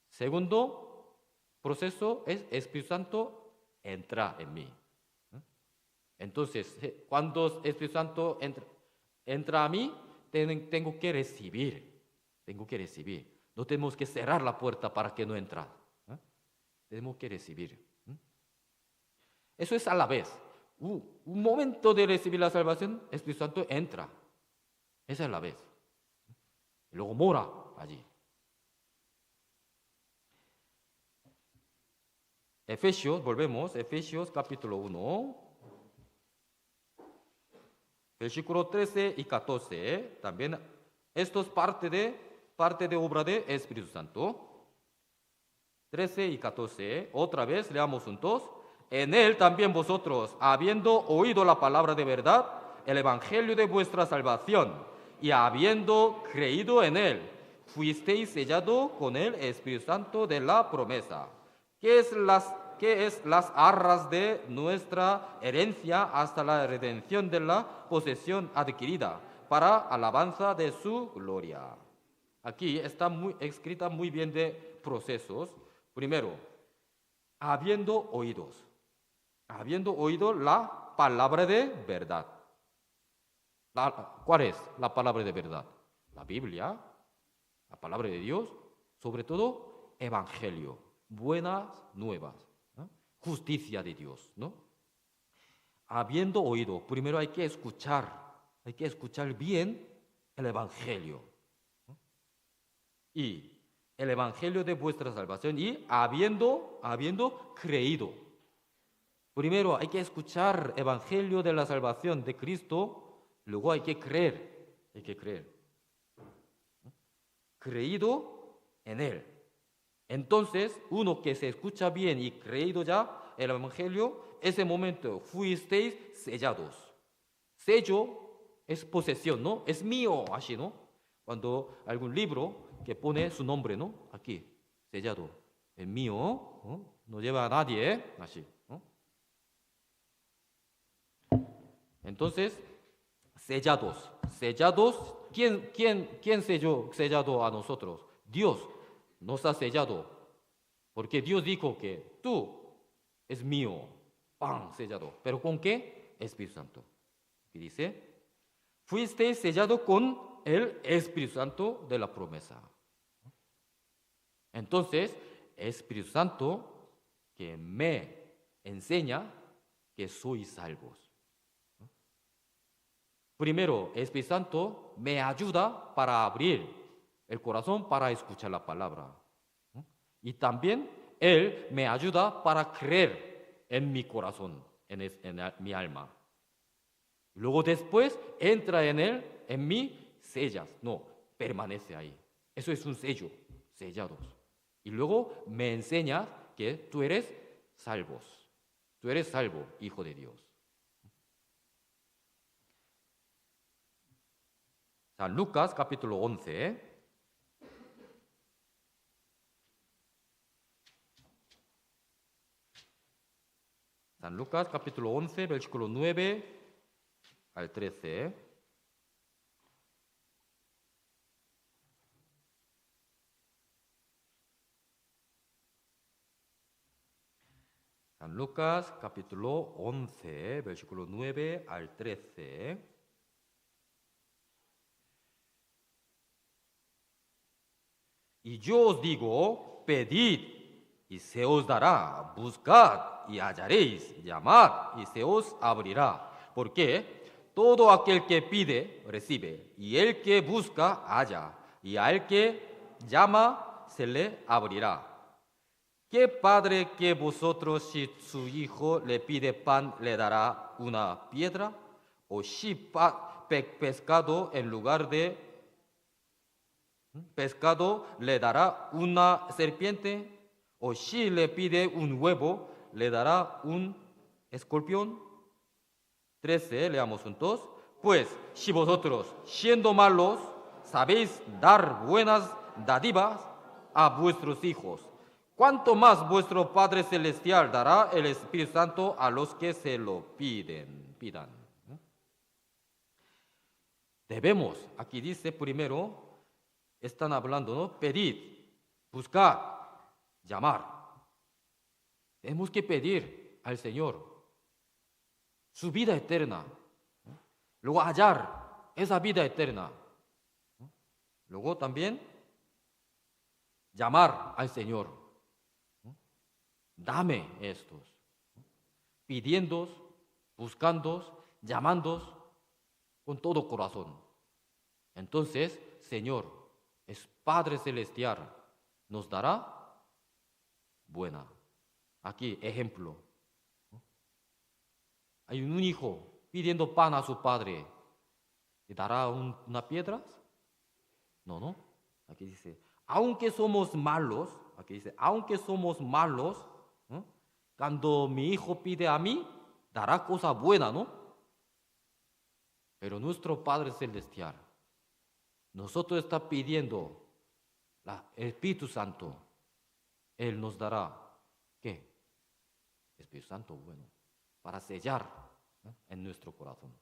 Speaker 1: Segundo proceso es Espíritu Santo entra en mí. Entonces, cuando el Espíritu Santo entra a mí, tengo que recibir. No tenemos que cerrar la puerta para que no entre. Tenemos que recibir. Eso es a la vez. Un momento de recibir la salvación, el Espíritu Santo entra. Esa es la vez. Y luego mora allí. Volvemos, Efesios capítulo 1, versículo 13 y 14, también esto es parte de obra de Espíritu Santo. 13 y 14, otra vez leamos juntos. En él también vosotros, habiendo oído la palabra de verdad, el evangelio de vuestra salvación, y habiendo creído en él, fuisteis sellado con el Espíritu Santo de la promesa, que es las arras de nuestra herencia hasta la redención de la posesión adquirida, para alabanza de su gloria. Aquí está escrita muy bien de procesos. Primero, habiendo oído la palabra de verdad. ¿Cuál es la palabra de verdad? La Biblia, la palabra de Dios, sobre todo evangelio, buenas nuevas, ¿no? Justicia de Dios, ¿no? Habiendo oído, primero hay que escuchar bien el evangelio, ¿no? Y el evangelio de vuestra salvación y habiendo creído. Primero hay que escuchar el evangelio de la salvación de Cristo, luego hay que creer, creído en Él. Entonces, uno que se escucha bien y creído ya el evangelio, ese momento fuisteis sellados. Sello es posesión, ¿no? Es mío, así, ¿no? Cuando algún libro que pone su nombre, ¿no? Aquí, sellado, es mío, ¿no? No lleva a nadie, así, ¿no? Entonces, sellados. ¿Quién sellado a nosotros? Dios nos ha sellado. Porque Dios dijo que tú es mío, ¡pam! Sellado. ¿Pero con qué? Espíritu Santo. Y dice, fuiste sellado con el Espíritu Santo de la promesa. Entonces, Espíritu Santo que me enseña que soy salvos. Primero, Espíritu Santo me ayuda para abrir el corazón para escuchar la palabra. Y también Él me ayuda para creer en mi corazón, en mi alma. Luego después entra en Él, en mí, sellas. No, permanece ahí. Eso es un sello, sellados. Y luego me enseña que tú eres salvos. Tú eres salvo, hijo de Dios. San Lucas capítulo 11. San Lucas capítulo 11, versículo 9 al 13. San Lucas capítulo 11, versículo 9 al 13. Y yo os digo, pedid y se os dará, buscad y hallaréis, llamad y se os abrirá. Porque todo aquel que pide, recibe, y el que busca, halla, y al que llama, se le abrirá. ¿Qué padre que vosotros, si su hijo le pide pan, le dará una piedra? ¿O si pescado en lugar de pescado le dará una serpiente? ¿O si le pide un huevo, le dará un escorpión? 13, leamos juntos. Pues si vosotros, siendo malos, sabéis dar buenas dádivas a vuestros hijos, ¿cuánto más vuestro Padre Celestial dará el Espíritu Santo a los que se lo pidan? Debemos, aquí dice primero, están hablando, ¿no? Pedid, buscar, llamar. Tenemos que pedir al Señor su vida eterna. Luego hallar esa vida eterna. Luego también llamar al Señor. Dame estos. Pidiendo, buscando, llamando con todo corazón. Entonces, Señor, es Padre Celestial, nos dará buena. Aquí, ejemplo. Hay un hijo pidiendo pan a su padre. ¿Le dará una piedra? No. Aquí dice, aunque somos malos, cuando mi hijo pide a mí, dará cosa buena, ¿no? Pero nuestro Padre Celestial, nosotros está pidiendo el Espíritu Santo. Él nos dará, ¿qué? Espíritu Santo bueno, para sellar en nuestro corazón.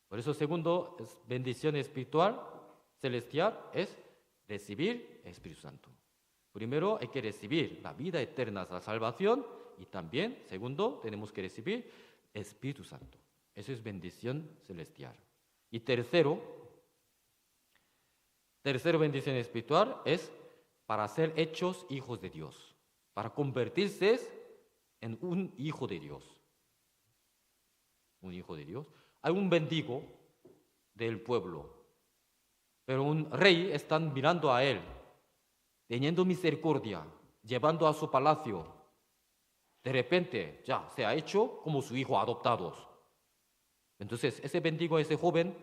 Speaker 1: Por eso, segundo, bendición espiritual, celestial, es recibir el Espíritu Santo. Primero hay que recibir la vida eterna, la salvación, y también, segundo, tenemos que recibir Espíritu Santo. Eso es bendición celestial. Y tercero, bendición espiritual es para ser hechos hijos de Dios, para convertirse en un hijo de Dios. Un hijo de Dios. Hay un mendigo del pueblo, Pero un rey está mirando a él, teniendo misericordia, llevando a su palacio. De repente ya se ha hecho como su hijo adoptado. Entonces ese mendigo, ese joven,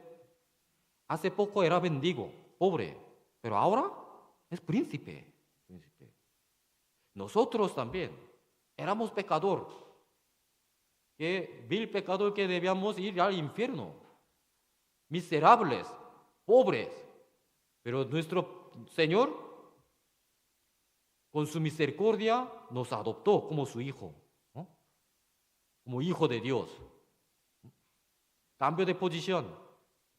Speaker 1: hace poco era mendigo, pobre, pero ahora es príncipe. Nosotros también éramos pecador, que vil pecador que debíamos ir al infierno, miserables, pobres, pero nuestro Señor, con su misericordia, nos adoptó como su hijo, ¿no? Como hijo de Dios. Cambio de posición,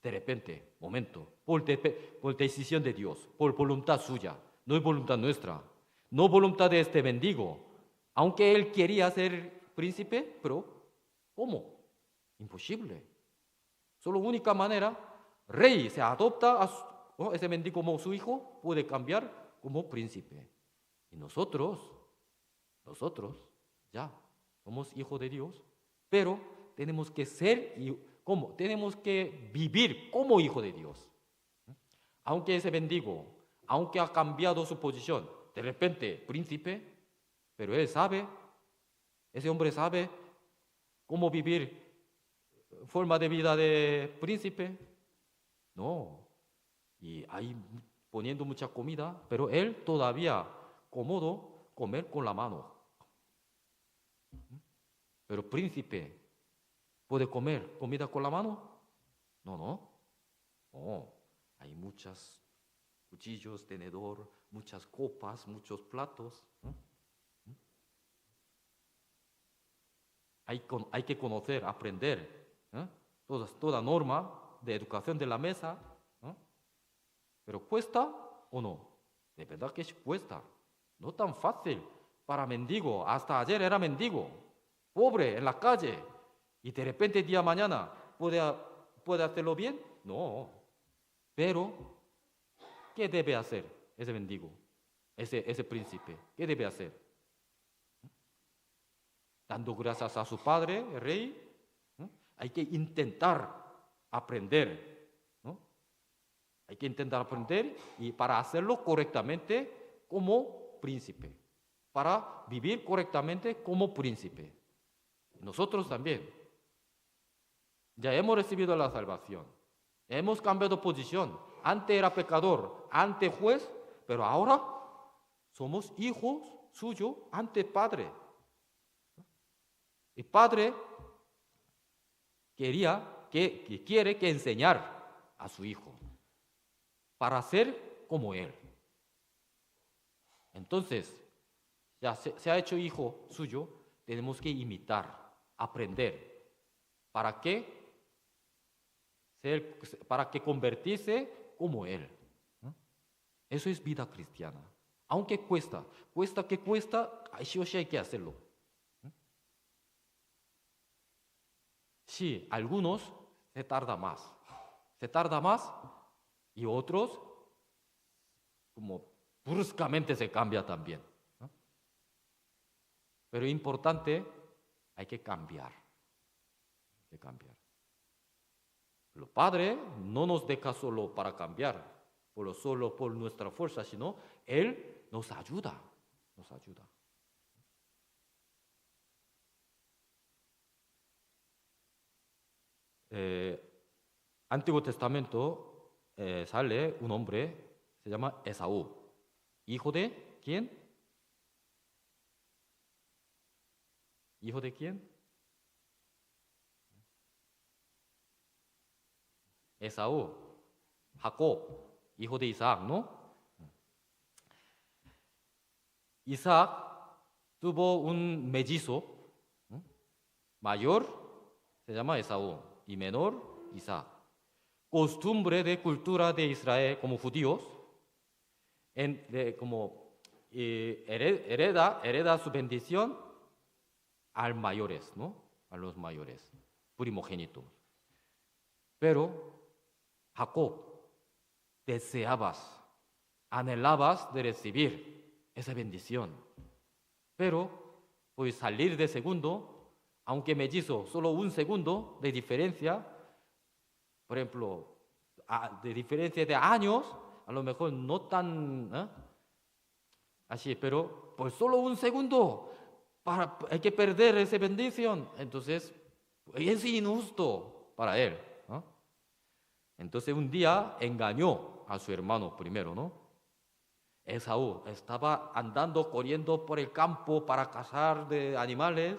Speaker 1: de repente, momento, por decisión de Dios, por voluntad suya, no es voluntad nuestra, no voluntad de este mendigo, aunque él quería ser príncipe, pero ¿cómo? Imposible. Solo única manera, rey se adopta a ese mendigo como su hijo, puede cambiar como príncipe. Y nosotros, ya, somos hijos de Dios, pero tenemos que ser, ¿cómo? Tenemos que vivir como hijo de Dios. Aunque ese mendigo, aunque ha cambiado su posición, de repente príncipe, pero él sabe, ese hombre sabe cómo vivir forma de vida de príncipe. No, y ahí poniendo mucha comida, pero él todavía cómodo comer con la mano. Pero príncipe, ¿puede comer comida con la mano? No. Hay muchos cuchillos, tenedor, muchas copas, muchos platos. Hay que conocer, aprender toda norma de educación de la mesa. Pero ¿cuesta o no? De verdad que cuesta. No tan fácil para mendigo. Hasta ayer era mendigo, pobre en la calle. Y de repente día mañana puede hacerlo bien. No. Pero ¿qué debe hacer ese mendigo? Ese príncipe. ¿Qué debe hacer? Dando gracias a su padre, el rey. Hay que intentar aprender. Hay que intentar aprender y para hacerlo correctamente como príncipe. Para vivir correctamente como príncipe. Nosotros también. Ya hemos recibido la salvación. Hemos cambiado posición. Antes era pecador, antes juez, pero ahora somos hijos suyos, antes padre. El padre quiere que enseñar a su hijo para ser como él. Entonces, ya se ha hecho hijo suyo, tenemos que imitar, aprender. ¿Para qué? Para que convertirse como él. Eso es vida cristiana. Aunque cuesta, sí o sí hay que hacerlo. Sí, algunos se tarda más y otros como bruscamente se cambia también. Pero importante, hay que cambiar. El Padre no nos deja solo para cambiar, solo por nuestra fuerza, sino Él nos ayuda. Antiguo Testamento sale un hombre, se llama Esaú. ¿Hijo de quién? ¿Hijo de quién? Esaú, Jacob, hijo de Isaac, ¿no? Isaac tuvo un mellizo, mayor se llama Esaú y menor Isaac. Costumbre de cultura de Israel como judíos, hereda su bendición a los mayores, primogénitos. Pero Jacob, anhelabas de recibir esa bendición. Pero, pues salir de segundo, aunque mellizo, solo un segundo de diferencia, por ejemplo, de diferencia de años, a lo mejor no tan así, pero por solo un segundo hay que perder esa bendición. Entonces, es injusto para él, ¿no? Entonces, un día engañó a su hermano primero, ¿no? Esaú estaba andando, corriendo por el campo para cazar de animales,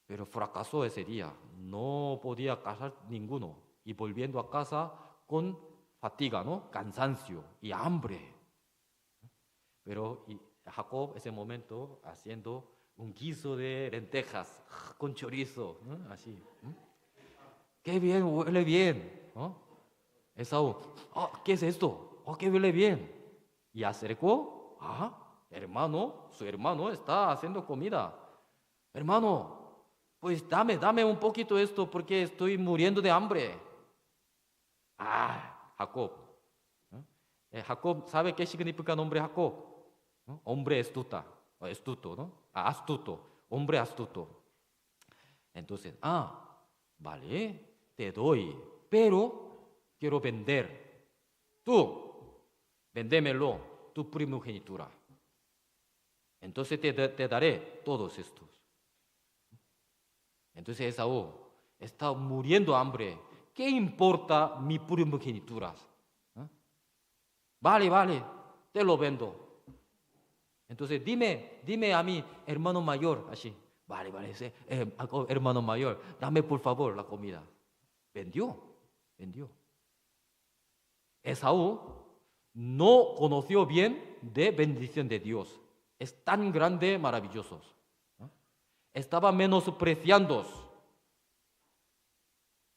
Speaker 1: pero fracasó ese día. No podía cazar ninguno. Y volviendo a casa con fatiga, ¿no? Cansancio y hambre. Pero Jacob, ese momento, haciendo un guiso de lentejas con chorizo, ¿no? Así. ¡Qué bien, huele bien! ¿No? Esaú, ¿qué es esto? ¡Qué huele bien! Y acercó, su hermano está haciendo comida. Hermano, pues dame un poquito esto porque estoy muriendo de hambre. Jacob. Jacob, ¿sabe qué significa el nombre Jacob? Hombre astuto, ¿no? Astuto, hombre astuto. Entonces, vale, te doy, pero quiero vender. Tú, vendémelo, tu primogenitura. Entonces te daré todos estos. Entonces Esaú está muriendo de hambre. ¿Qué importa mi primogenitura? Vale, te lo vendo. Entonces dime a mi hermano mayor, así. Vale, hermano mayor, dame por favor la comida. Vendió. Esaú no conoció bien de bendición de Dios. Es tan grande, maravilloso. Estaba menospreciando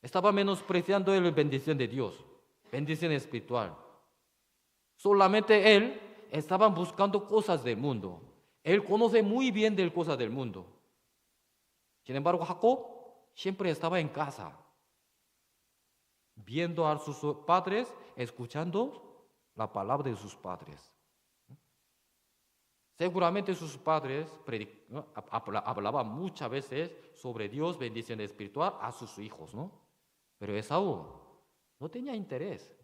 Speaker 1: la bendición de Dios, bendición espiritual. Solamente él estaba buscando cosas del mundo. Él conoce muy bien de cosas del mundo. Sin embargo, Jacob siempre estaba en casa, viendo a sus padres, escuchando la palabra de sus padres. Seguramente sus padres hablaban muchas veces sobre Dios, bendición espiritual a sus hijos, ¿no? Pero Esaú no tenía interés.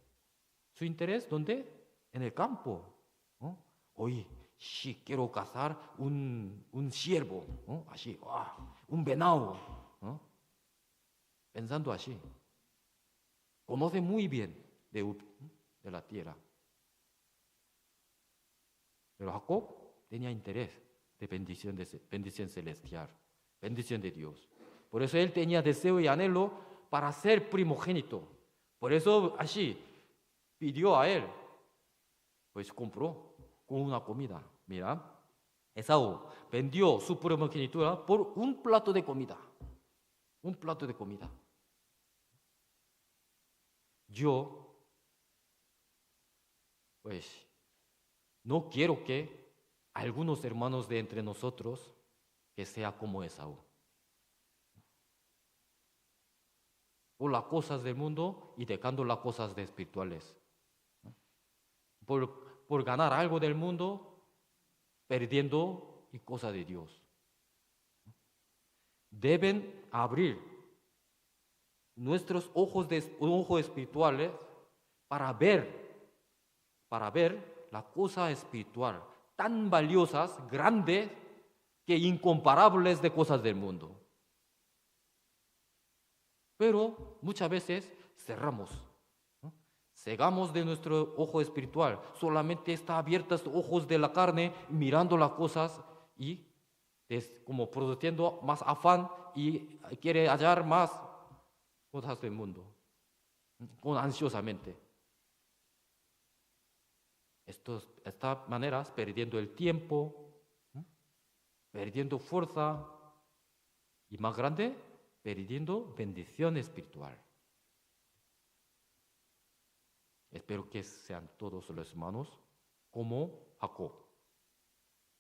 Speaker 1: ¿Su interés dónde? En el campo, ¿no? Hoy sí quiero cazar un ciervo, ¿no? Así, un venado, ¿no? Pensando así. Conoce muy bien de la tierra. Pero Jacob tenía interés de bendición celestial, bendición de Dios. Por eso él tenía deseo y anhelo para ser primogénito. Por eso así pidió a él, pues compró con una comida. Mira, Esaú vendió su primogenitura por un plato de comida. Un plato de comida. Yo, pues, no quiero que algunos hermanos de entre nosotros que sea como Esaú. Por las cosas del mundo y dejando las cosas espirituales. Por ganar algo del mundo, perdiendo y cosas de Dios. Deben abrir nuestros ojos espirituales para ver la cosa espiritual tan valiosas, grandes, que incomparables de cosas del mundo. Pero muchas veces cerramos, ¿no? Cegamos de nuestro ojo espiritual. Solamente está abiertos los ojos de la carne, mirando las cosas y como produciendo más afán y quiere hallar más cosas del mundo, con ansiosamente. Estas maneras, perdiendo el tiempo, perdiendo fuerza y más grande, perdiendo bendición espiritual. Espero que sean todos los hermanos como Jacob.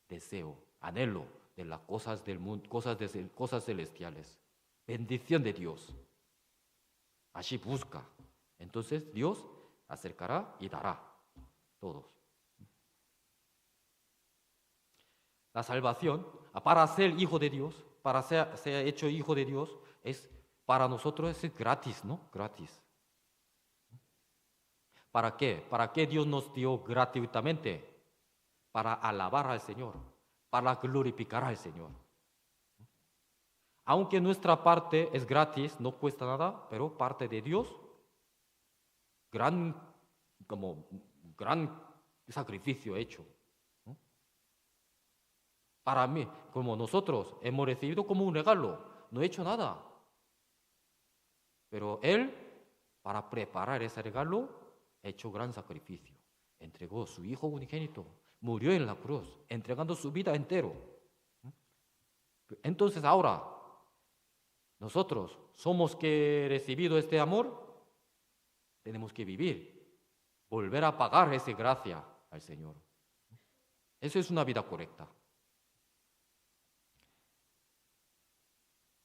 Speaker 1: Deseo, anhelo de las cosas del mundo, cosas celestiales. Bendición de Dios. Así busca. Entonces Dios acercará y dará. Todos. La salvación, para ser hijo de Dios, para ser hecho hijo de Dios, para nosotros es gratis, ¿no? Gratis. ¿Para qué? ¿Para qué Dios nos dio gratuitamente? Para alabar al Señor, para glorificar al Señor. Aunque nuestra parte es gratis, no cuesta nada, pero parte de Dios, gran sacrificio hecho. ¿No? Para mí, como nosotros hemos recibido como un regalo, no he hecho nada. Pero Él, para preparar ese regalo, ha hecho gran sacrificio. Entregó su Hijo unigénito, murió en la cruz, entregando su vida entero. Entonces ahora, nosotros somos que recibido este amor, tenemos que vivir, volver a pagar esa gracia al Señor. Eso es una vida correcta.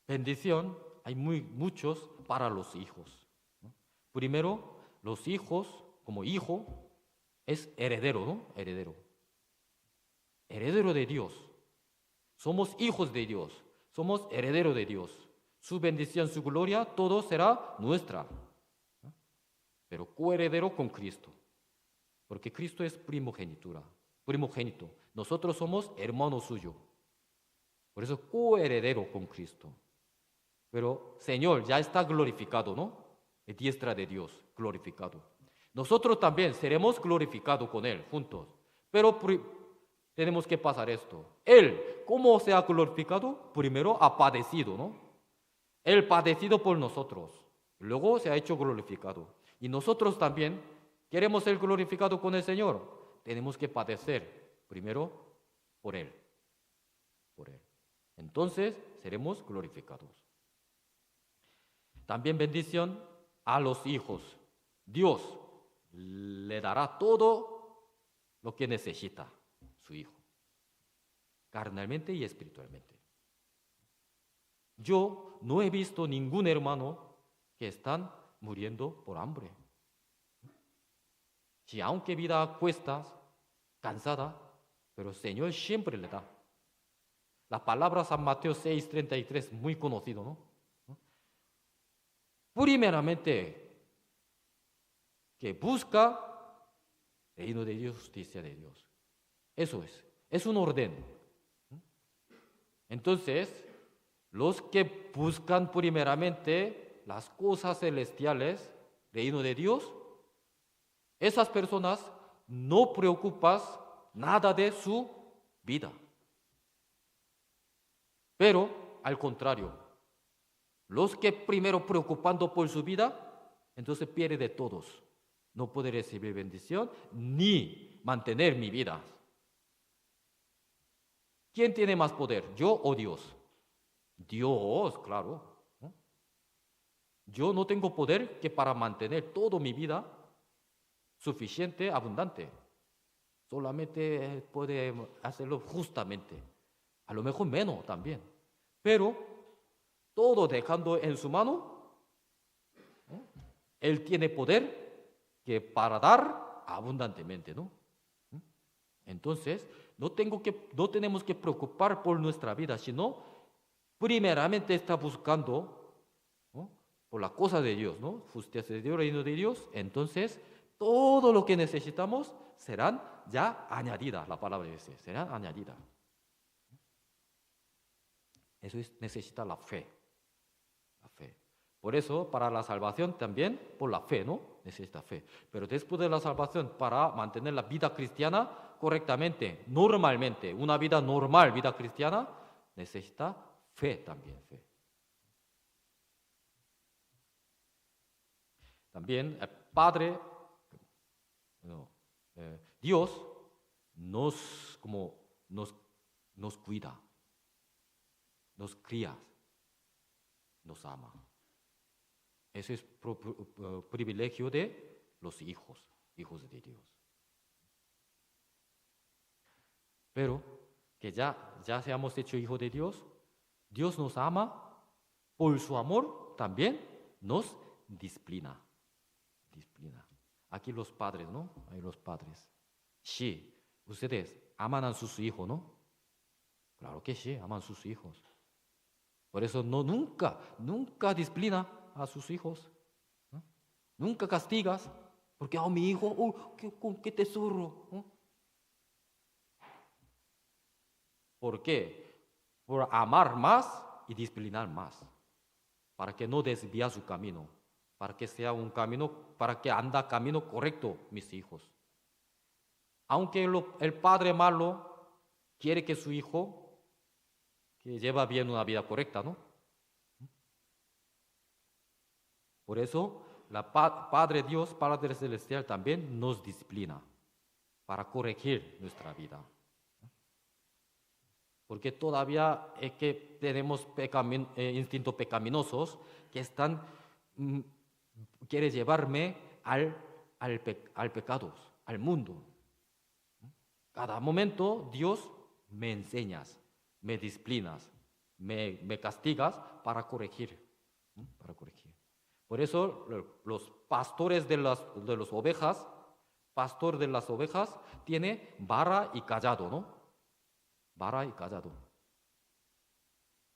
Speaker 1: Bendición hay muchos para los hijos. Primero, los hijos, como hijo, es heredero, ¿no? Heredero. Heredero de Dios. Somos hijos de Dios. Somos herederos de Dios. Su bendición, su gloria, todo será nuestra. Pero coheredero con Cristo. Porque Cristo es primogénito. Nosotros somos hermanos suyos. Por eso coheredero con Cristo. Pero Señor ya está glorificado, ¿no? Es diestra de Dios, glorificado. Nosotros también seremos glorificados con Él, juntos. Pero tenemos que pasar esto. Él, ¿cómo se ha glorificado? Primero ha padecido, ¿no? Él padecido por nosotros. Luego se ha hecho glorificado. Y nosotros también queremos ser glorificados con el Señor. Tenemos que padecer primero por Él. Por Él. Entonces seremos glorificados. También bendición a los hijos. Dios le dará todo lo que necesita su hijo, carnalmente y espiritualmente. Yo no he visto ningún hermano que están muriendo por hambre. Si aunque vida a cuestas, cansada, pero el Señor siempre le da. La palabra San Mateo 6:33, muy conocido, ¿no? Primeramente, que busca reino de Dios, justicia de Dios. Eso es un orden. Entonces, los que buscan primeramente las cosas celestiales, reino de Dios, esas personas no preocupan nada de su vida. Pero, al contrario, los que primero preocupando por su vida, entonces pierde de todos. No puede recibir bendición ni mantener mi vida. ¿Quién tiene más poder, yo o Dios? Dios, claro. Yo no tengo poder que para mantener toda mi vida suficiente, abundante. Solamente puede hacerlo justamente. A lo mejor menos también. Pero todo dejando en su mano, Él tiene poder que para dar abundantemente, ¿no? Entonces, no tenemos que preocupar por nuestra vida, sino primeramente está buscando, ¿no? Por la cosa de Dios, ¿no? Justicia de Dios, reino de Dios. Entonces, todo lo que necesitamos serán ya añadidas, la palabra dice, serán añadidas. Eso necesita la fe. Por eso, para la salvación también, por la fe, ¿no? Necesita fe. Pero después de la salvación, para mantener la vida cristiana correctamente, normalmente, una vida normal, vida cristiana, necesita fe también, fe. También el Padre, Dios nos cuida, nos cría, nos ama. Ese es privilegio de los hijos de Dios. Pero que ya seamos hechos hijos de Dios, Dios nos ama, por su amor también nos disciplina. Aquí los padres, ¿no? Hay los padres. Sí, ustedes aman a sus hijos, ¿no? Claro que sí, aman a sus hijos. Por eso nunca disciplina a sus hijos. ¿No? Nunca castigas. Porque, mi hijo, qué tesoro. ¿No? ¿Por qué? Por amar más y disciplinar más, para que no desvíe su camino, para que sea un camino, para que anda camino correcto, mis hijos. Aunque el padre malo quiere que su hijo que lleva bien una vida correcta, ¿no? Por eso, Padre Dios, Padre Celestial también nos disciplina para corregir nuestra vida. Porque todavía es que tenemos instintos pecaminosos que están, quiere llevarme al pecado, al mundo. Cada momento Dios me enseñas, me disciplinas, me castigas para corregir, para corregir. Por eso los pastores de las ovejas, pastor de las ovejas, tiene vara y callado, ¿no? Vara y callado.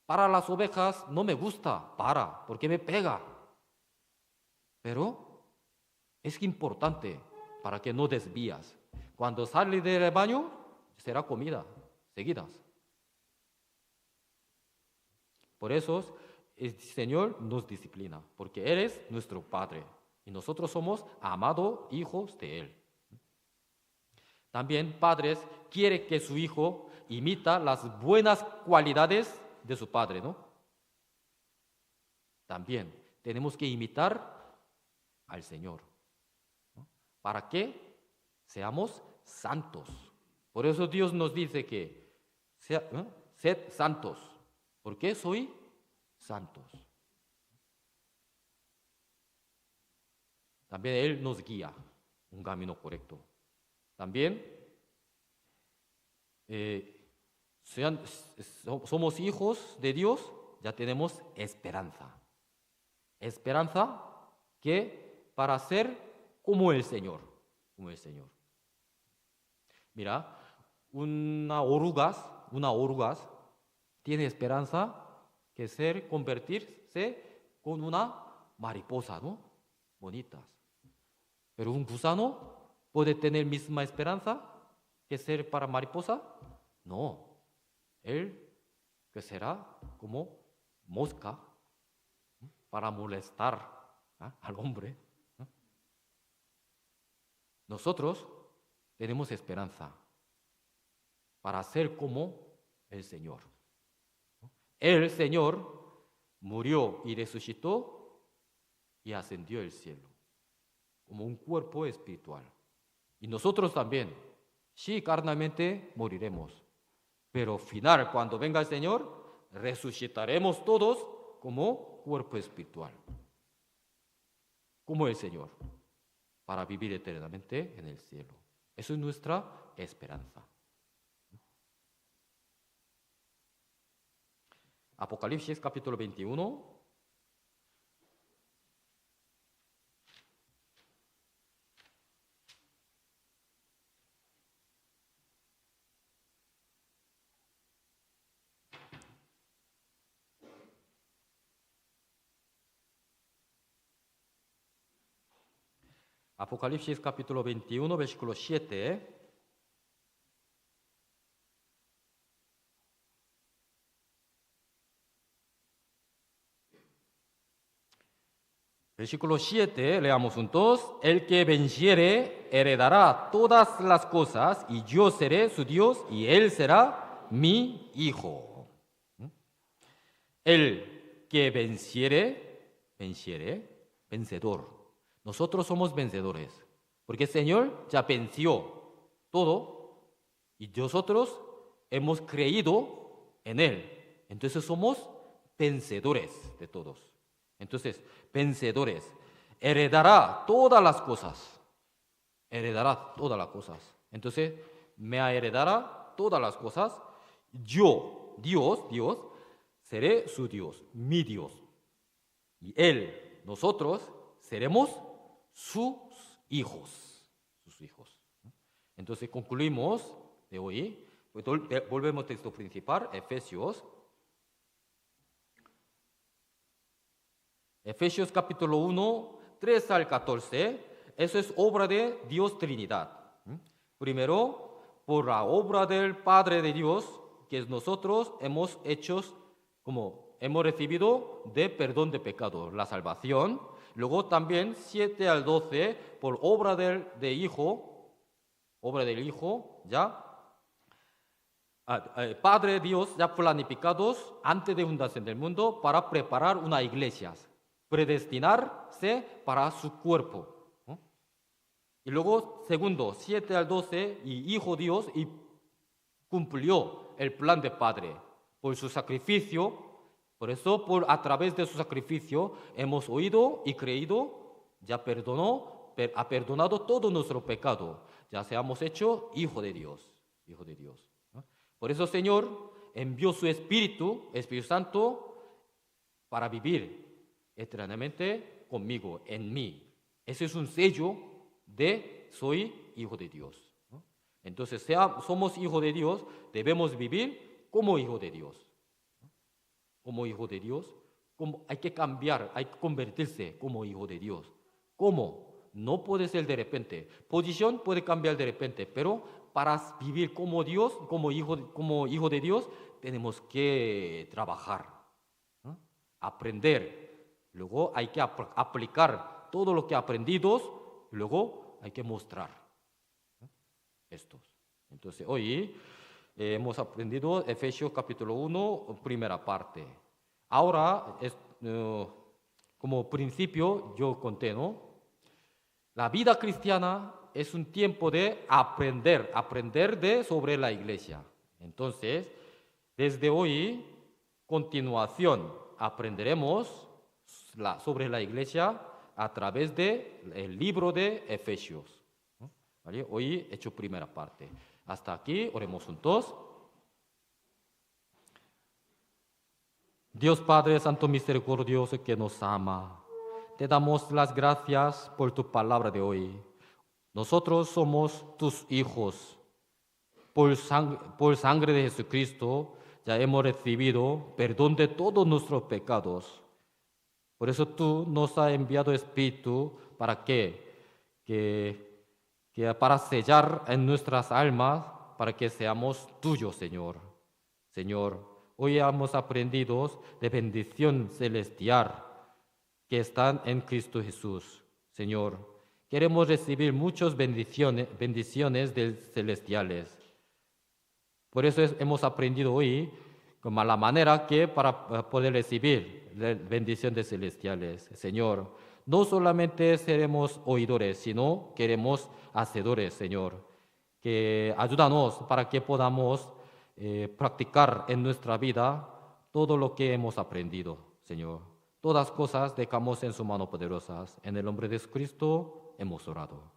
Speaker 1: Para las ovejas no me gusta vara, porque me pega. Pero es importante para que no desvías. Cuando sale del rebaño, será comida, seguidas. Por eso el Señor nos disciplina, porque Él es nuestro Padre y nosotros somos amados hijos de Él. También padres quieren que su hijo imita las buenas cualidades de su padre, ¿no? También tenemos que imitar al Señor, ¿no? Para que seamos santos. Por eso Dios nos dice que sed santos, porque soy santos. También Él nos guía un camino correcto. También somos hijos de Dios, ya tenemos esperanza. Esperanza que para ser como el Señor, como el Señor. Mira, una oruga tiene esperanza que convertirse con una mariposa, ¿no? Bonitas. Pero un gusano puede tener misma esperanza que ser para mariposa. No, él que será como mosca para molestar al hombre. Nosotros tenemos esperanza para ser como el Señor. El Señor murió y resucitó y ascendió al cielo como un cuerpo espiritual. Y nosotros también, sí, carnalmente moriremos, pero al final, cuando venga el Señor, resucitaremos todos como cuerpo espiritual, como el Señor, para vivir eternamente en el cielo. Eso es nuestra esperanza. Apocalipsis capítulo 21. Apocalipsis capítulo 21, versículo 7. Versículo 7, leamos juntos. El que venciere heredará todas las cosas y yo seré su Dios y él será mi hijo. El que venciere, vencedor. Nosotros somos vencedores, porque el Señor ya venció todo y nosotros hemos creído en Él. Entonces somos vencedores de todos. Entonces, vencedores. Heredará todas las cosas. Heredará todas las cosas. Entonces, me heredará todas las cosas. Yo, Dios, seré su Dios, mi Dios. Y Él, nosotros, seremos sus hijos. Sus hijos. Entonces, concluimos de hoy. Volvemos al texto principal, Efesios. Efesios capítulo 1, 3 al 14. eso es obra de Dios Trinidad. Primero, por la obra del Padre de Dios, que nosotros hemos hecho, como hemos recibido de perdón de pecado, la salvación. Luego también 7 al 12, por obra del Hijo, ya. Padre Dios ya planificados antes de fundación del mundo para preparar una iglesia, predestinarse para su cuerpo. Y luego, segundo, 7 al 12, y Hijo Dios, y cumplió el plan de Padre por su sacrificio. Por eso, a través de su sacrificio, hemos oído y creído, ya ha perdonado todo nuestro pecado. Ya seamos hechos hijo de Dios. Por eso, Señor envió su Espíritu Santo, para vivir eternamente conmigo, en mí. Ese es un sello de soy hijo de Dios. Entonces, somos hijos de Dios, debemos vivir como hijo de Dios. Como hijo de Dios, hay que cambiar, hay que convertirse como hijo de Dios. ¿Cómo? No puede ser de repente. Posición puede cambiar de repente, pero para vivir como Dios, como hijo de Dios, tenemos que trabajar, aprender. Luego hay que aplicar todo lo que aprendidos, luego hay que mostrar estos. Entonces, hoy hemos aprendido Efesios capítulo 1, primera parte. Ahora, como principio, yo conté, ¿no? La vida cristiana es un tiempo de aprender sobre la iglesia. Entonces, desde hoy, continuación, aprenderemos sobre la iglesia a través del libro de Efesios. ¿Vale? Hoy he hecho primera parte. Hasta aquí, oremos juntos. Dios Padre Santo Misericordioso que nos ama, te damos las gracias por tu palabra de hoy. Nosotros somos tus hijos. Por sangre de Jesucristo ya hemos recibido perdón de todos nuestros pecados. Por eso tú nos has enviado Espíritu para para sellar en nuestras almas, para que seamos tuyos, Señor. Señor, hoy hemos aprendido de bendición celestial que están en Cristo Jesús. Señor, queremos recibir muchas bendiciones celestiales. Por eso hemos aprendido hoy como la manera que para poder recibir bendiciones celestiales. Señor, no solamente seremos oidores, sino queremos hacedores, Señor. Que ayúdanos para que podamos practicar en nuestra vida todo lo que hemos aprendido, Señor. Todas cosas dejamos en su mano poderosas. En el nombre de Cristo hemos orado.